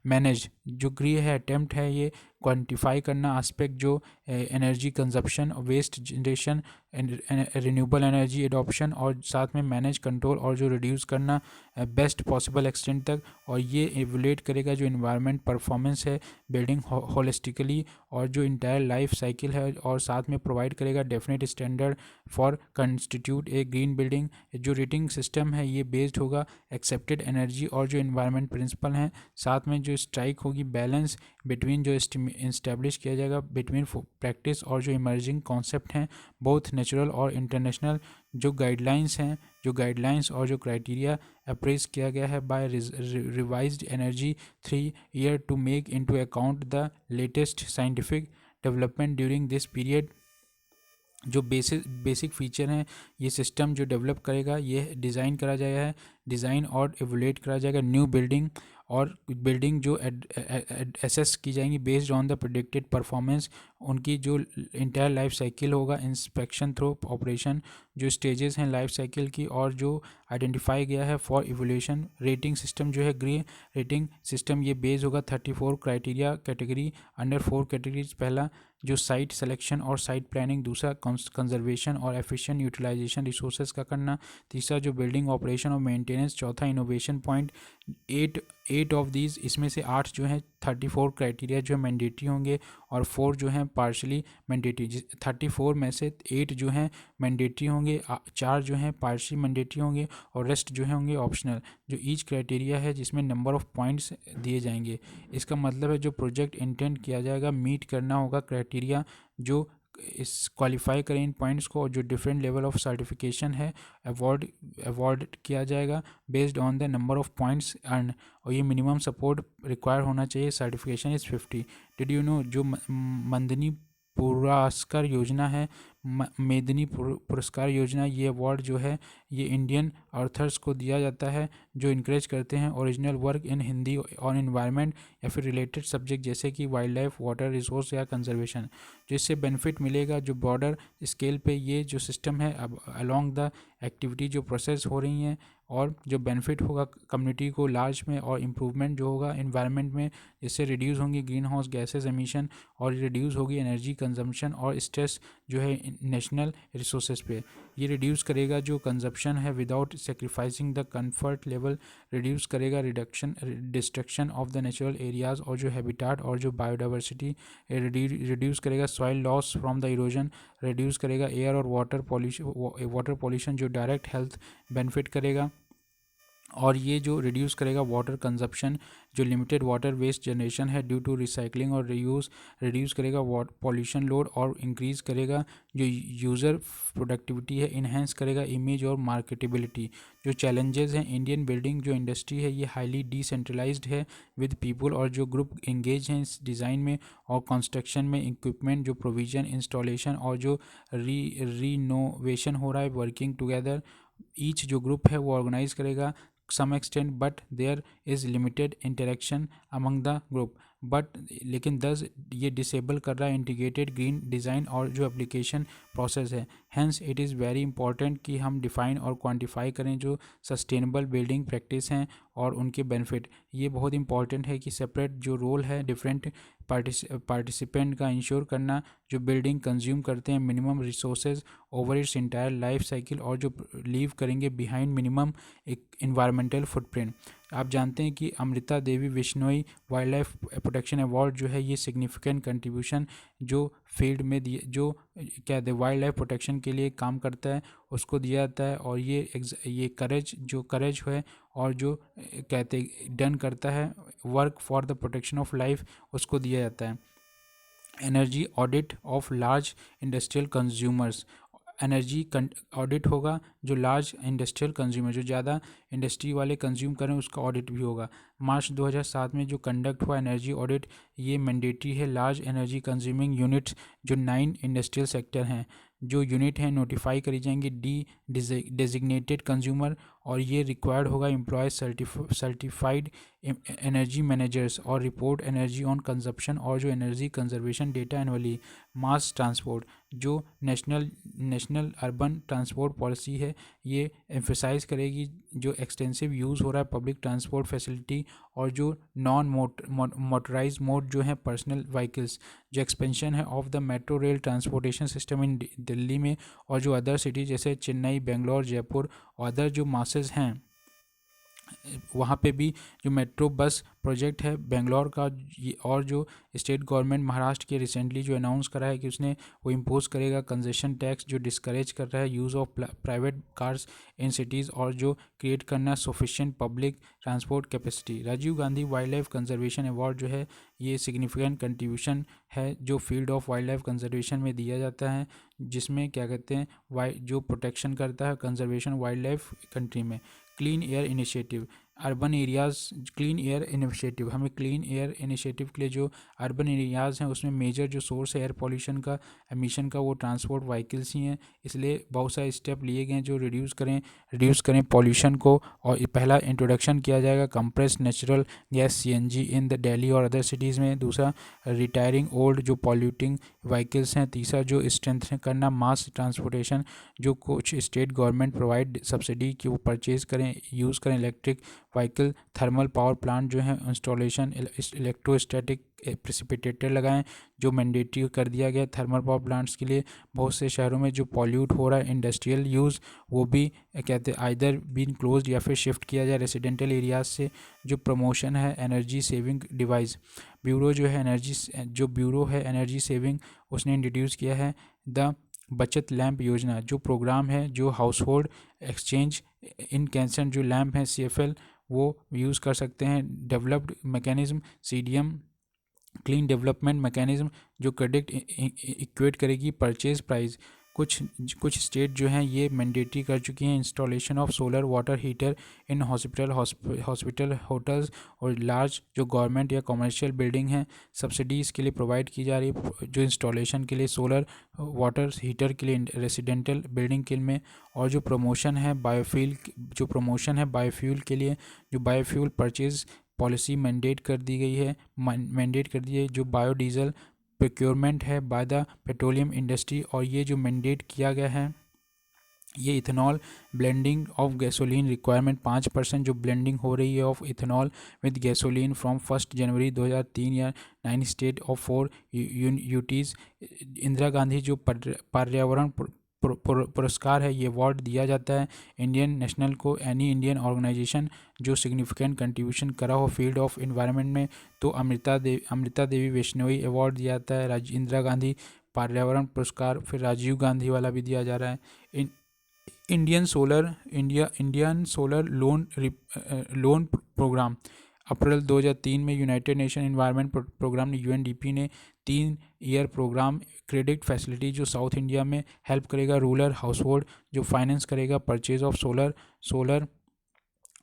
मैनेज। जो गृह है अटेम्प्ट है ये क्वांटिफाई करना एस्पेक्ट जो energy consumption, waste generation, renewable energy adoption, और साथ में मैनेज कंट्रोल और जो रिड्यूस करना बेस्ट पॉसिबल एक्सटेंट तक। और ये एवल्यूएट करेगा जो इन्वायरमेंट परफॉर्मेंस है बिल्डिंग होलिस्टिकली और जो इंटायर लाइफ साइकिल है, और साथ में प्रोवाइड करेगा definite standard for constitute A green building. जो रेटिंग सिस्टम है ये बेस्ड होगा एक्सेप्टेड एनर्जी और जो इन्वायरमेंट प्रिंसिपल हैं। साथ में जो स्ट्राइक होगी बैलेंस बिटवीन जो इस्टेब्लिश किया जाएगा बिटवीन प्रैक्टिस और जो इमर्जिंग कॉन्सेप्ट हैं बोथ नेचुरल और इंटरनेशनल। जो गाइडलाइंस हैं, जो गाइडलाइंस और जो क्राइटेरिया अप्रेज किया गया है by revised energy 3 year to make into account the latest scientific development during this period. जो बेसिक फीचर हैं ये सिस्टम जो डेवलप करेगा ये डिज़ाइन करा जाएगा है, डिज़ाइन और एवल्यूएट करा जाएगा न्यू बिल्डिंग, और बिल्डिंग जो एसेस की जाएंगी based on the predicted performance. उनकी जो इंटायर लाइफ साइकिल होगा इंस्पेक्शन थ्रू ऑपरेशन, जो स्टेजेस हैं लाइफ साइकिल की, और जो आइडेंटिफाई गया है फॉर इवोल्यूशन। रेटिंग सिस्टम जो है ग्रीन रेटिंग सिस्टम ये बेस होगा 34 क्राइटेरिया कैटेगरी अंडर 4 कैटेगरीज। पहला जो साइट सिलेक्शन और साइट प्लानिंग, दूसरा कंजर्वेशन और एफिशिएंट यूटिलाइजेशन रिसोर्सेज का करना, तीसरा जो बिल्डिंग ऑपरेशन और मेंटेनेंस, चौथा इनोवेशन पॉइंट। 8 ऑफ दीज, इसमें से 8 जो हैं 34 क्राइटेरिया जो है मैंडेटरी होंगे और 4 जो हैं पार्शली मैंडेटरी। 34 में से 8 जो हैं मैंडेटरी होंगे, 4 जो हैं पार्शली मैंडेटरी होंगे और रेस्ट जो है होंगे ऑप्शनल। जो ईच क्राइटेरिया है जिसमें नंबर ऑफ पॉइंट्स दिए जाएंगे। इसका मतलब है जो प्रोजेक्ट इंटेंट किया जाएगा मीट करना होगा क्राइटेरिया जो इस क्वालिफाई करें इन पॉइंट्स को, और जो डिफरेंट लेवल ऑफ सर्टिफिकेशन है अवॉर्ड किया जाएगा based on the number of points earn. और ये मिनिमम सपोर्ट रिक्वायर होना चाहिए, certification is 50। Did you know जो मंदनी पुरस्कार योजना है, मेदनी पुरस्कार योजना, ये अवार्ड जो है ये इंडियन ऑथर्स को दिया जाता है जो इनक्रेज करते हैं ओरिजिनल वर्क इन हिंदी और इन्वायरमेंट या फिर रिलेटेड सब्जेक्ट जैसे कि वाइल्ड लाइफ, वाटर रिसोर्स या कंजर्वेशन। जिससे बेनिफिट मिलेगा जो बॉर्डर स्केल पे ये जो सिस्टम है अब अलॉन्ग द एक्टिविटी जो प्रोसेस हो रही हैं, और जो बेनिफिट होगा कम्युनिटी को लार्ज में, और इम्प्रूवमेंट जो होगा इन्वायरमेंट में, जिससे रिड्यूस होंगी ग्रीन हाउस गैसेज एमिशन और रिड्यूस होगी एनर्जी कंजम्पशन और स्ट्रेस जो है नेशनल रिसोर्सेज पे। ये रिड्यूस करेगा जो कंजप्शन है without sacrificing the comfort level, reduce करेगा destruction of the natural areas और जो हैबिटाट और जो बायोडाइवर्सिटी, रिड्यूस करेगा soil loss from the erosion, reduce करेगा एयर और वाटर पॉल्यूशन जो डायरेक्ट हेल्थ बेनिफिट करेगा। और ये जो रिड्यूस करेगा वाटर कंजप्शन, जो लिमिटेड वाटर वेस्ट जनरेशन है ड्यू टू रिसाइकलिंग और रीयूज़, रिड्यूस करेगा पॉल्यूशन लोड और इंक्रीज़ करेगा जो यूज़र प्रोडक्टिविटी है, इन्हेंस करेगा इमेज और मार्केटेबिलिटी। जो चैलेंजेस हैं इंडियन बिल्डिंग जो इंडस्ट्री है ये हाईली डिसेंट्रलाइज्ड है विद पीपल, और जो ग्रुप इंगेज हैं इस डिज़ाइन में और कंस्ट्रक्शन में, इक्विपमेंट जो प्रोविज़न इंस्टॉलेशन और जो रीनोवेशन हो रहा है वर्किंग टुगेदर। ईच जो ग्रुप है वो ऑर्गेनाइज करेगा some extent but there is limited interaction among the group but लेकिन दस ये डिसेबल कर रहा है इंटीग्रेटेड ग्रीन डिज़ाइन और जो एप्लीकेशन प्रोसेस है। Hence it is very important कि हम डिफ़ाइन और क्वांटिफाई करें जो सस्टेनेबल बिल्डिंग प्रैक्टिस हैं और उनके बेनिफिट। ये बहुत इंपॉर्टेंट है कि सेपरेट जो रोल है डिफरेंट पार्टिसिपेंट का इंश्योर करना जो बिल्डिंग कंज्यूम करते हैं minimum resources over its entire life cycle, और जो लीव करेंगे बिहाइंड मिनिमम एक इन्वायरमेंटल फुटप्रिंट। आप जानते हैं कि Amrita Devi Bishnoi wildlife protection award जो है ये सिग्निफिकेंट कंट्रीब्यूशन जो फील्ड में दिए, जो क्या है वाइल्ड लाइफ प्रोटेक्शन के लिए काम करता है उसको दिया जाता है। और ये करेज है और जो कहते डन करता है work for the protection of life उसको दिया जाता है। Energy audit of large industrial consumers, energy audit होगा जो लार्ज इंडस्ट्रियल कंज्यूमर जो ज़्यादा इंडस्ट्री वाले कंज्यूम करें उसका ऑडिट भी होगा। मार्च 2007 में जो कंडक्ट हुआ एनर्जी ऑडिट ये मैंडेटरी है। लार्ज एनर्जी कंज्यूमिंग यूनिट्स जो 9 इंडस्ट्रियल सेक्टर हैं जो यूनिट हैं नोटिफाई करी जाएंगी डेजिग्नेटेड कंज्यूमर, और ये रिक्वायर्ड होगा एम्प्लॉय सर्टिफाइड एनर्जी मैनेजर्स और रिपोर्ट एनर्जी ऑन कंजप्शन और जो energy conservation data annually. Mass transport जो नेशनल अर्बन ट्रांसपोर्ट पॉलिसी है ये एम्फेसाइज करेगी जो एक्सटेंसिव यूज़ हो रहा है पब्लिक ट्रांसपोर्ट फैसिलिटी और जो नॉन मोटराइज मोड जो है पर्सनल व्हीकल्स, जो एक्सपेंशन है of the metro rail transportation system in Delhi में और जो अदर सिटी जैसे चेन्नई, बेंगलोर, जयपुर और अदर जो मासेस हैं वहाँ पे भी जो मेट्रो बस प्रोजेक्ट है बेंगलोर का, और जो स्टेट गवर्नमेंट महाराष्ट्र के रिसेंटली जो अनाउंस करा है कि उसने वो इम्पोज करेगा कंजेशन टैक्स जो डिस्करेज कर रहा है use of private cars in cities और जो क्रिएट करना sufficient public transport capacity. Rajiv Gandhi wild life conservation award जो है ये सिग्निफिकेंट कंट्रीब्यूशन है जो field of wild life conservation में दिया जाता है, जिसमें क्या कहते हैं जो प्रोटेक्शन करता है कंजर्वेशन वाइल्ड लाइफ कंट्री में। Clean air initiative, urban areas clean air initiative, हमें क्लीन एयर इनिशिएटिव के लिए जो अर्बन एरियाज़ हैं उसमें मेजर जो सोर्स है एयर पॉल्यूशन का एमिशन का वो ट्रांसपोर्ट व्हीकल्स ही हैं, इसलिए बहुत सारे स्टेप लिए गए हैं जो रिड्यूस करें पॉल्यूशन को। और पहला इंट्रोडक्शन किया जाएगा compressed natural gas CNG in the Delhi और अदर सिटीज़ में। दूसरा रिटायरिंग ओल्ड जो पॉल्यूटिंग व्हीकल्स हैं। तीसरा जो स्ट्रेंथ करना मास ट्रांसपोर्टेशन जो कुछ स्टेट गवर्नमेंट प्रोवाइड सब्सिडी की वो परचेज़ करें यूज़ करें electric vehicle. Thermal power plant जो है इंस्टॉलेशन इलेक्ट्रोस्टैटिक प्रेसिपिटेटर लगाएं जो मैंडेटरी कर दिया गया थर्मल पावर प्लांट्स के लिए। बहुत से शहरों में जो पॉल्यूट हो रहा है इंडस्ट्रियल यूज़ वो भी कहते हैं आइदर बीन क्लोज्ड या फिर शिफ्ट किया जाए रेसिडेंटल एरियाज से। जो प्रमोशन है एनर्जी सेविंग डिवाइस ब्यूरो है एनर्जी सेविंग उसने इंट्रोड्यूस किया है द बचत लैंप योजना जो प्रोग्राम है जो हाउस होल्ड एक्सचेंज इन कैंसर जो लैंप है CFL वो यूज़ कर सकते हैं। Developed mechanism CDM clean development mechanism जो क्रेडिट इक्वेट करेगी परचेज प्राइस। कुछ स्टेट जो हैं ये मैंडेटरी कर चुकी हैं installation of solar water heater in hospital hotels और लार्ज जो गवर्नमेंट या कमर्शियल बिल्डिंग हैं सब्सिडी इसके लिए प्रोवाइड की जा रही है जो इंस्टॉलेशन के लिए सोलर वाटर हीटर के लिए रेसिडेंटल बिल्डिंग के में। और जो प्रमोशन है बायोफ्यूल के लिए जो बायोफ्यूल परचेज पॉलिसी मैंडेट कर दी है जो बायोडीजल प्रोक्योरमेंट है बाय द पेट्रोलियम इंडस्ट्री। और ये जो मैंडेट किया गया है ये ethanol blending of gasoline requirement 5% जो ब्लेंडिंग हो रही है of ethanol with gasoline from 1 जनवरी 2003 या 9 स्टेट और 4 यूटीज़। इंदिरा गांधी जो पर्यावरण पुरस्कार है ये अवार्ड दिया जाता है इंडियन नेशनल को एनी इंडियन ऑर्गेनाइजेशन जो सिग्निफिकेंट कंट्रीब्यूशन करा हो फील्ड ऑफ एनवायरनमेंट में। तो अमृता देवी बिश्नोई अवार्ड दिया जाता है, इंदिरा गांधी पर्यावरण पुरस्कार, फिर राजीव गांधी वाला भी दिया जा रहा है। इंडियन सोलर लोन प्रोग्राम अप्रैल 2003 में यूनाइटेड नेशन एनवायरनमेंट प्रोग्राम ने UNDP ने 3 ईयर प्रोग्राम क्रेडिट फैसिलिटी जो साउथ इंडिया में हेल्प करेगा रूरल हाउस होल्ड जो फाइनेंस करेगा purchase of solar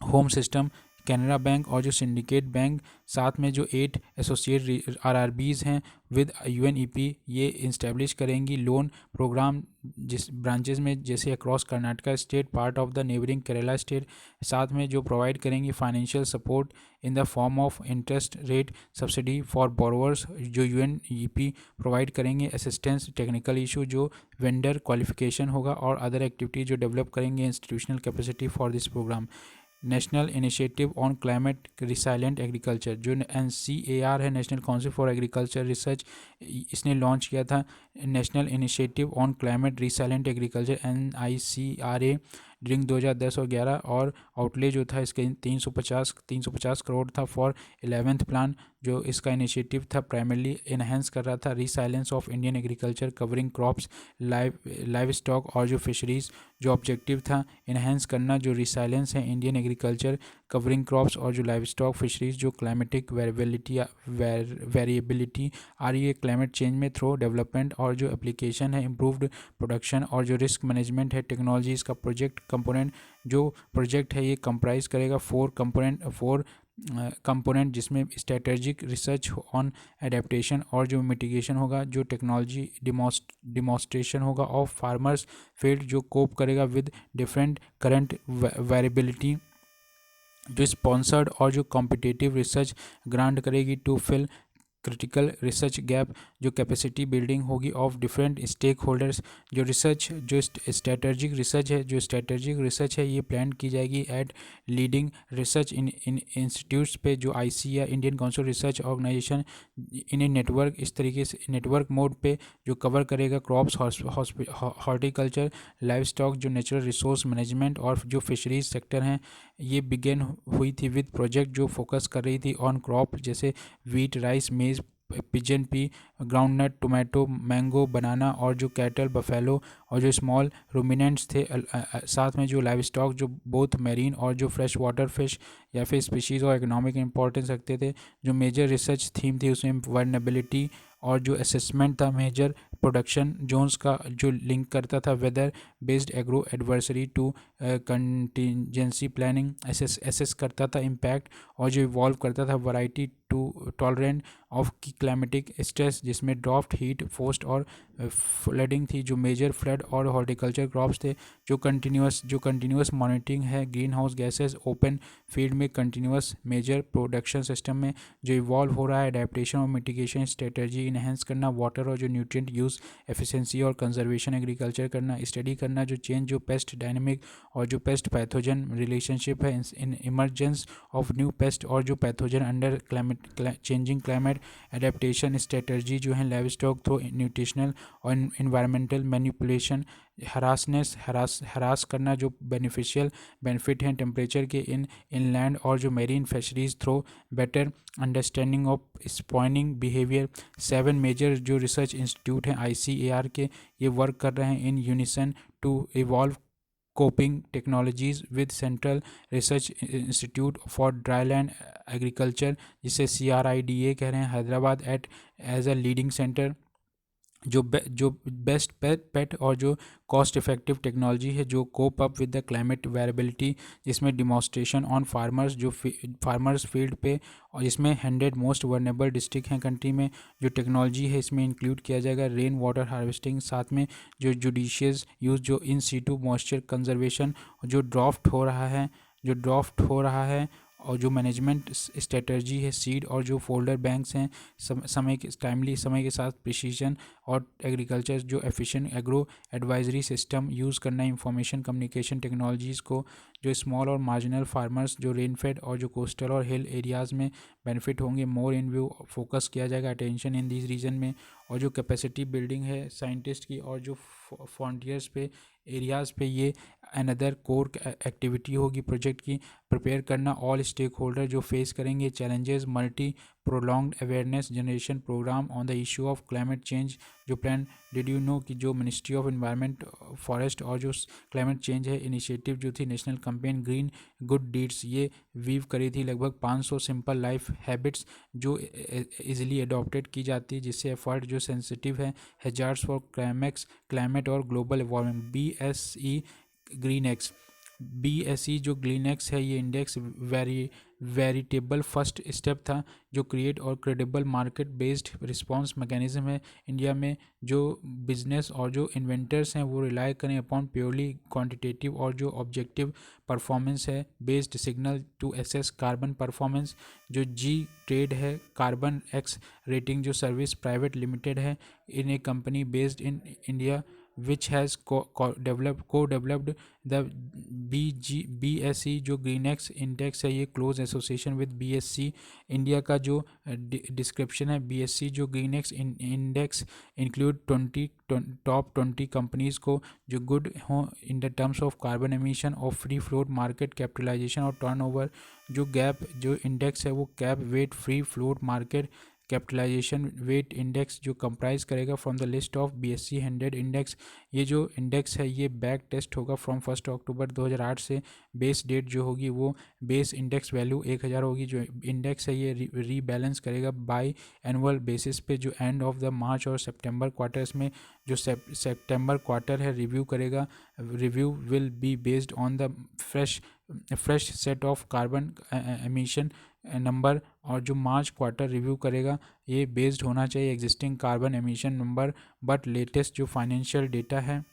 home system. Canara bank और जो सिंडिकेट बैंक साथ में जो 8 एसोसिएट RRBs हैं विद UNEP ये इस्टेब्लिश करेंगी लोन प्रोग्राम जिस ब्रांचेस में जैसे across Karnataka state part of the neighbouring Kerala state. साथ में जो प्रोवाइड करेंगी financial support in the form of interest rate subsidy for borrowers जो UNEP प्रोवाइड करेंगे असिस्टेंस टेक्निकल इशू जो वेंडर क्वालिफिकेशन होगा और अदर एक्टिविटी जो डेवलप करेंगे institutional capacity for this programme. National initiative on climate resilient agriculture, जो NCAR है, national council for agriculture research, इसने लॉन्च किया था national initiative on climate resilient agriculture NICRA during 2010 और 11, और आउटले जो था इसके 350 करोड़ था फॉर 11th प्लान। जो इसका इनिशिएटिव था प्राइमरली इनहेंस कर रहा था resilience of Indian agriculture covering crops, live stock और जो फिशरीज़। जो ऑब्जेक्टिव था इनहेंस करना जो रिसाइलेंस है इंडियन एग्रीकल्चर कवरिंग क्रॉप्स और जो लाइव स्टॉक फिशरीज़, जो क्लाइमेटिक वेरिएबिलिटी आ रही है क्लाइमेट चेंज में थ्रू डेवलपमेंट, और जो एप्लीकेशन है इम्प्रूव्ड प्रोडक्शन और जो रिस्क मैनेजमेंट है टेक्नोलॉजीज़ का प्रोजेक्ट कंपोनेंट। जो प्रोजेक्ट है ये कंप्राइज करेगा फोर कंपोनेंट जिसमें स्ट्रेटेजिक रिसर्च ऑन एडेप्टेशन और जो मिटिगेशन होगा, जो टेक्नोलॉजी डिमॉन्स्ट्रेशन होगा ऑफ फार्मर्स फील्ड, जो कोप करेगा विद डिफरेंट करंट वेरिएबिलिटी, जो स्पॉन्सर्ड और जो कॉम्पिटिटिव रिसर्च ग्रांट करेगी to fill critical research gap, जो कैपेसिटी बिल्डिंग होगी ऑफ डिफरेंट स्टेक होल्डर्स। जो रिसर्च जो स्ट्रेटजिक रिसर्च है ये प्लान की जाएगी at leading research in institutes पे, जो ICAR Indian council research organisation in network, इस तरीके से नेटवर्क मोड पे जो कवर करेगा क्रॉप्स, हॉर्टिकल्चर, लाइव स्टॉक, जो नेचुरल रिसोर्स मैनेजमेंट और जो फिशरीज सेक्टर हैं। ये बिगेन हुई थी विद प्रोजेक्ट जो फोकस कर रही थी ऑन क्रॉप जैसे wheat, rice, maize, pigeon pea, groundnut, tomato, mango, banana और जो कैटल, बफेलो और जो स्मॉल रूमिनेंट्स थे। साथ में जो लाइव स्टॉक जो बोथ मैरीन और जो फ्रेश वाटर फिश या फिर स्पीशीज़ और इकोनॉमिक इंपॉर्टेंस रखते थे। जो मेजर रिसर्च थीम थी उसमें वर्नेबिलिटी और जो असेसमेंट था मेजर प्रोडक्शन जोन्स का, जो लिंक करता था weather based agro advisory to contingency planning, assess करता था इम्पैक्ट और जो इवॉल्व करता था variety to tolerant of climatic stress, जिसमें ड्राफ्ट, हीट, फोस्ट और फ्लडिंग थी। जो मेजर फ्लड और हॉर्टिकल्चर क्रॉप्स थे। जो कंटिन्यूस मॉनिटरिंग है green house gases open field में कंटिन्यूस मेजर प्रोडक्शन सिस्टम में जो इवॉल्व हो रहा है। अडेप्टेशन और मिटिगेशन स्ट्रेटजी इनहेंस करना, वाटर और जो न्यूट्रिएंट यूज़ एफिशिएंसी और कंजर्वेशन एग्रीकल्चर करना, स्टडी करना जो चेंज, जो पेस्ट डायनेमिक और जो पेस्ट पैथोजन रिलेशनशिप है in emergence of new pest और जो pathogen under changing climate, adaptation strategy जो है लाइव स्टॉक थ्रू न्यूट्रिशनल और इन्वायरमेंटल मैनिपुलेशन, हरास करना जो बेनिफिट हैं टेम्परेचर के इनलैंड और जो marine fisheries through better understanding of spoiling behaviour. 7 major जो रिसर्च इंस्टीट्यूट हैं ICAR के, ये वर्क कर रहे हैं in unison to evolve coping technologies with central research institute for dryland agriculture, जिसे CRIDA कह रहे हैं, Hyderabad as a leading centre. जो बेस्ट पेट और जो कॉस्ट इफेक्टिव टेक्नोलॉजी है जो cope up with the climate variability, जिसमें डिमॉन्स्ट्रेशन ऑन फार्मर्स जो फार्मर्स फील्ड पे, और इसमें 100 मोस्ट वर्नेबल डिस्ट्रिक्ट हैं कंट्री में। जो टेक्नोलॉजी है इसमें इंक्लूड किया जाएगा रेन वाटर हार्वेस्टिंग, साथ में जो जुडिशियस यूज़, जो इन सीटू मॉइस्चर कंजर्वेशन, जो ड्राफ्ट हो रहा है और जो मैनेजमेंट स्ट्रेटजी है सीड और जो फोल्डर बैंक्स हैं, समय के साथ प्रिसीजन और एग्रीकल्चर जो efficient agro advisory system use करना, इंफॉर्मेशन कम्युनिकेशन टेक्नोलॉजीज़ को, जो स्मॉल और मार्जिनल फार्मर्स जो रेनफेड और जो कोस्टल और हिल एरियाज़ में बेनिफिट होंगे, मोर इन व्यू फोकस किया जाएगा अटेंशन इन दिस रीजन में। और जो कैपेसिटी बिल्डिंग है साइंटिस्ट की और जो फ्रंटियर्स पे एरियाज़ पे, ये अनदर कोर एक्टिविटी होगी प्रोजेक्ट की। प्रिपेयर करना ऑल स्टेक होल्डर जो फेस करेंगे challenges, multi prolonged awareness generation programme on the issue of climate change. जो प्लान डिड यू नो कि जो मिनिस्ट्री ऑफ एनवायरनमेंट, फॉरेस्ट और जो क्लाइमेट चेंज है इनिशिएटिव जो थी national campaign green good deeds, ये वीव करी थी लगभग 500 सिंपल लाइफ हैबिट्स जो इजीली अडॉप्टेड की जाती है, जिससे एफर्ट जो सेंसिटिव है हैजार्ड्स फॉर क्लाइमेट और ग्लोबल वार्मिंग। BSE जो ग्रीनएक्स है ये इंडेक्स वेरिटेबल फर्स्ट स्टेप था जो क्रिएट और credible market based response mechanism है इंडिया में। जो बिजनेस और जो इन्वेंटर्स हैं वो रिलाई करें अपॉन प्योरली क्वांटिटेटिव और जो ऑब्जेक्टिव परफॉर्मेंस है based signal to assess carbon performance. जो जी ट्रेड है कार्बन एक्स रेटिंग जो सर्विस प्राइवेट लिमिटेड है in a company based in India which has co-developed the BSE जो ग्रीनएक्स इंडेक्स है, ये close association with BSC India का जो डिस्क्रिप्शन है। BSC जो Greenex index include 20 top 20 companies को जो गुड हो in the terms of carbon emission और फ्री फ्लोट मार्केट कैपिटलाइजेशन और टर्नओवर। जो गैप जो इंडेक्स है वो cap weight free float market capitalization weight index जो कंप्राइज करेगा from the list of BSE 100 index. ये जो इंडेक्स है ये बैक टेस्ट होगा फ्रॉम 1 अक्टूबर 2008 से। बेस डेट जो होगी वो बेस इंडेक्स वैल्यू 1000 होगी। जो इंडेक्स है ये रीबैलेंस करेगा बाई एनुअल बेसिस पे जो एंड ऑफ द मार्च और सितंबर क्वार्टर्स में जो सितंबर क्वार्टर है रिव्यू करेगा। Review will be based on the fresh set of carbon emission number, और जो मार्च क्वार्टर रिव्यू करेगा ये बेस्ड होना चाहिए existing carbon emission number. But latest जो फाइनेंशियल डेटा है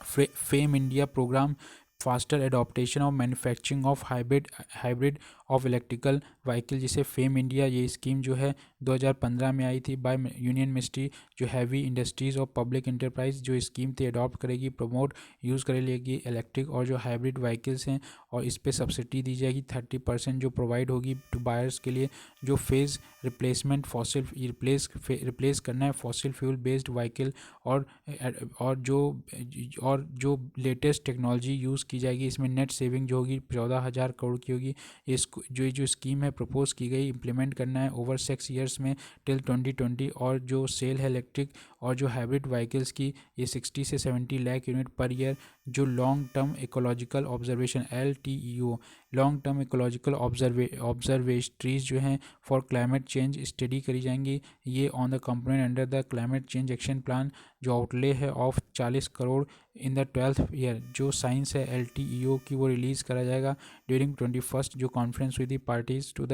FAME India programme faster adoption of manufacturing of hybrid of electrical vehicle, जिसे फेम इंडिया ये स्कीम जो है 2015 में आई थी बाय यूनियन मिनिस्ट्री जो हैवी इंडस्ट्रीज़ और पब्लिक इंटरप्राइज जो स्कीम थी अडॉप्ट करेगी, प्रमोट यूज़ करेगी इलेक्ट्रिक और जो हाइब्रिड व्हीकल्स हैं, और इस पर सब्सिडी दी जाएगी 30% जो प्रोवाइड होगी टू बायर्स के लिए। जो फेज़ रिप्लेसमेंट रिप्लेस करना है फॉसिल फ्यूल बेस्ड व्हीकल और जो लेटेस्ट टेक्नोलॉजी यूज़ की जाएगी। इसमें नेट सेविंग जो होगी 14,000 करोड़ की होगी। जो स्कीम है प्रपोज की गई इम्प्लीमेंट करना है ओवर 6 ईयर्स में टिल 2020। और जो सेल है इलेक्ट्रिक और जो हाइब्रिड व्हीकल्स की ये 60 से 70 लाख यूनिट पर ईयर। जो long term ecological observation LTEO long term ecological observatories जो हैं फॉर क्लाइमेट चेंज स्टडी करी जाएंगी। ये on the component under the climate change action plan जो आउटले है of 40 crore in the 12th year. जो साइंस है LTEO की वो रिलीज़ करा जाएगा ड्यूरिंग 21st जो कॉन्फ्रेंस हुई थी parties to the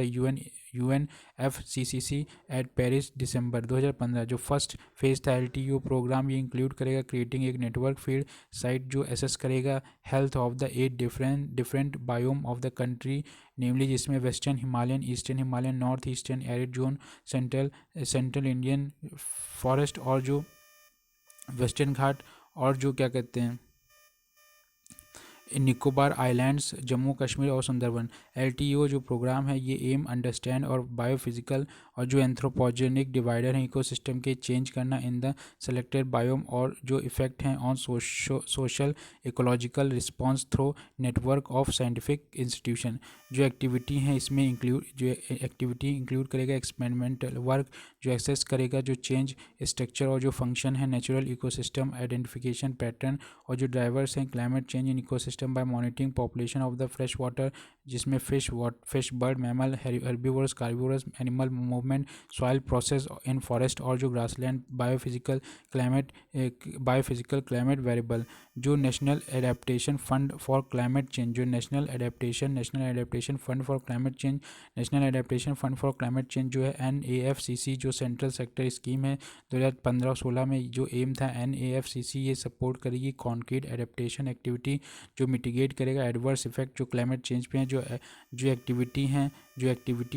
UNFCCC at Paris December 2015। जो फर्स्ट फेज था LTEO प्रोग्राम ये इंक्लूड करेगा क्रिएटिंग एक नेटवर्क फील्ड साइट जो एसेस करेगा health of the 8 different biome of the country, namely जिसमें western Himalayan, eastern Himalayan, north eastern arid zone, central Indian forest और जो वेस्टर्न घाट और जो क्या कहते हैं निकोबार आइलैंड्स, जम्मू कश्मीर और सुंदरबन। LTEO जो प्रोग्राम है ये एम अंडरस्टैंड और बायोफिजिकल और जो एंथ्रोपोजेनिक डिवाइडर हैं इकोसिस्टम के चेंज करना इन द सेलेक्टेड बायोम और जो इफ़ेक्ट हैं on social ecological response through network of scientific institution. जो एक्टिविटी हैं इसमें इंक्लूड करेगा एक्सपेरिमेंटल वर्क जो एक्सेस करेगा जो चेंज स्ट्रक्चर और जो फंक्शन है नेचुरल इकोसिस्टम आइडेंटिफिकेशन पैटर्न, और जो ड्राइवर्स हैं climate change in ecosystem by monitoring population of the fresh water, जिसमें fish, bird, mammal, herbivorous, carnivorous animal movement, soil process in forest और जो ग्रासलैंड, बायोफिजिकल क्लाइमेट वेरिएबल। जो national adaptation fund for climate change, जो national adaptation fund for climate change जो है NAFCC जो सेंट्रल सेक्टर स्कीम है 2015-16 में जो एम था NAFCC ये सपोर्ट करेगी कॉन्क्रीट एडेप्टेशन एक्टिविटी जो मिटिगेट करेगा एडवर्स इफेक्ट जो क्लाइमेट चेंज पे हैं। जो एक्टिविटी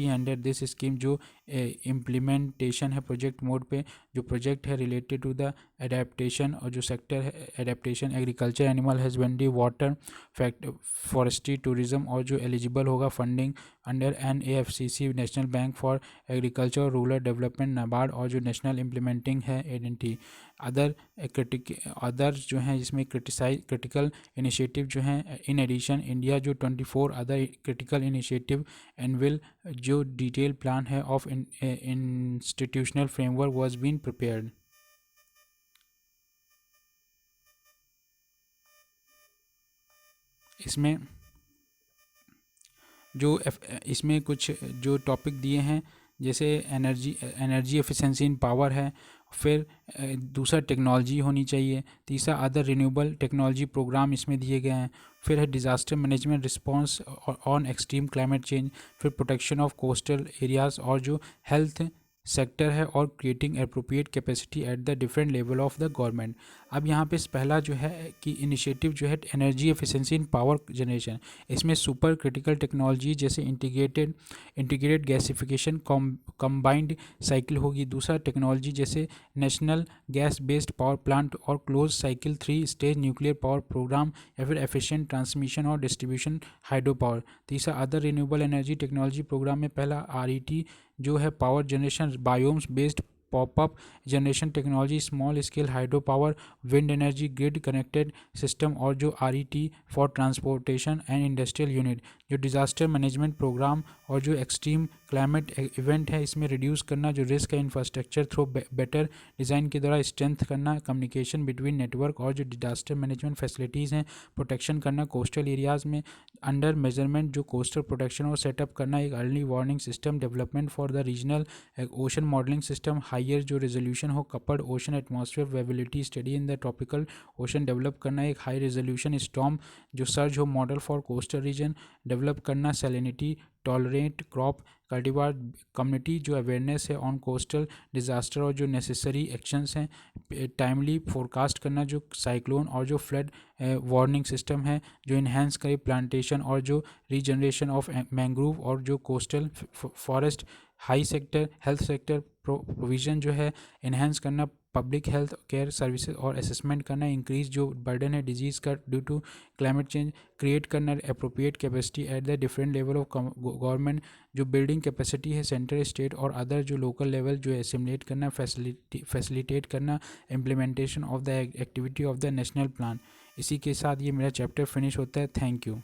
है अंडर दिस स्कीम जो इम्प्लीमेंटेशन है प्रोजेक्ट मोड पे। जो प्रोजेक्ट है रिलेटेड टू द एडेप्टेशन और जो सेक्टर है adaptation agriculture, animal husbandry, water, forestry, tourism, और जो एलिजिबल होगा funding under NAFCC national bank for agriculture और रूरल डेवलपमेंट, नाबार्ड, और जो नेशनल इम्प्लीमेंटिंग है एजेंसी। अदर जो हैं जिसमें क्रिटिकल इनिशिएटिव जो हैं इन एडिशन इंडिया जो 24 other critical initiative and will जो डिटेल प्लान है of institutional framework was been prepared. इसमें कुछ जो टॉपिक दिए हैं जैसे एनर्जी एफिशिएंसी इन पावर है, फिर दूसरा टेक्नोलॉजी होनी चाहिए, तीसरा अदर रिन्यूएबल टेक्नोलॉजी प्रोग्राम इसमें दिए गए हैं, फिर है disaster management response on extreme climate change, फिर प्रोटेक्शन ऑफ कोस्टल एरियाज़ और जो हेल्थ सेक्टर है और creating appropriate capacity at the different level of the government. अब यहाँ पे पहला जो है कि इनिशिएटिव जो है energy efficiency in power generation, इसमें सुपर क्रिटिकल टेक्नोलॉजी जैसे इंटीग्रेटेड गैसिफिकेशन कंबाइंड साइकिल होगी। दूसरा टेक्नोलॉजी जैसे national gas based power plant और close cycle 3 stage nuclear power programme या फिर एफिशिएंट ट्रांसमिशन और डिस्ट्रीब्यूशन हाइड्रो पावर। तीसरा other renewable energy technology programme में पहला आरईटी जो है power generation biomass based popup generation technology small scale hydro power wind energy grid connected system और जो RET for transportation and industrial unit. जो डिज़ास्टर मैनेजमेंट प्रोग्राम और जो एक्सट्रीम क्लाइमेट इवेंट है इसमें रिड्यूस करना जो रिस्क है इंफ्रास्ट्रक्चर थ्रू बेटर डिज़ाइन के द्वारा स्ट्रेंथ करना कम्युनिकेशन बिटवीन नेटवर्क और जो डिज़ास्टर मैनेजमेंट फैसिलिटीज़ हैं प्रोटेक्शन करना कोस्टल एरियाज़ में अंडर मेजरमेंट जो कोस्टल प्रोटेक्शन और सेटअप करना एक early warning system development for the regional ocean modelling system higher जो रेजोल्यूशन हो coupled ocean atmosphere variability study in the tropical ocean develop करना एक हाई रेजोल्यूशन स्टॉर्म जो सर्ज हो model for coastal region develop करना salinity tolerant crop cultivar community जो अवेयरनेस है ऑन कोस्टल डिज़ास्टर और जो नेसेसरी एक्शंस हैं टाइमली फोरकास्ट करना जो साइक्लोन और जो फ्लड वार्निंग सिस्टम है जो इन्हेंस करे प्लांटेशन और जो रीजनरेशन ऑफ मैंग्रोव और जो coastal forest high sector health sector provision जो है इन्हेंस करना पब्लिक हेल्थ केयर सर्विसेज और असेसमेंट करना इंक्रीज जो बर्डन है डिजीज़ का due to climate change create करना appropriate capacity at the different level of government जो बिल्डिंग कैपेसिटी है सेंटर स्टेट और अदर जो लोकल लेवल जो है एसिमुलेट करना फैसिलिटेट करना implementation of the activity of the national plan. इसी के साथ ये मेरा चैप्टर फिनिश होता है। Thank you.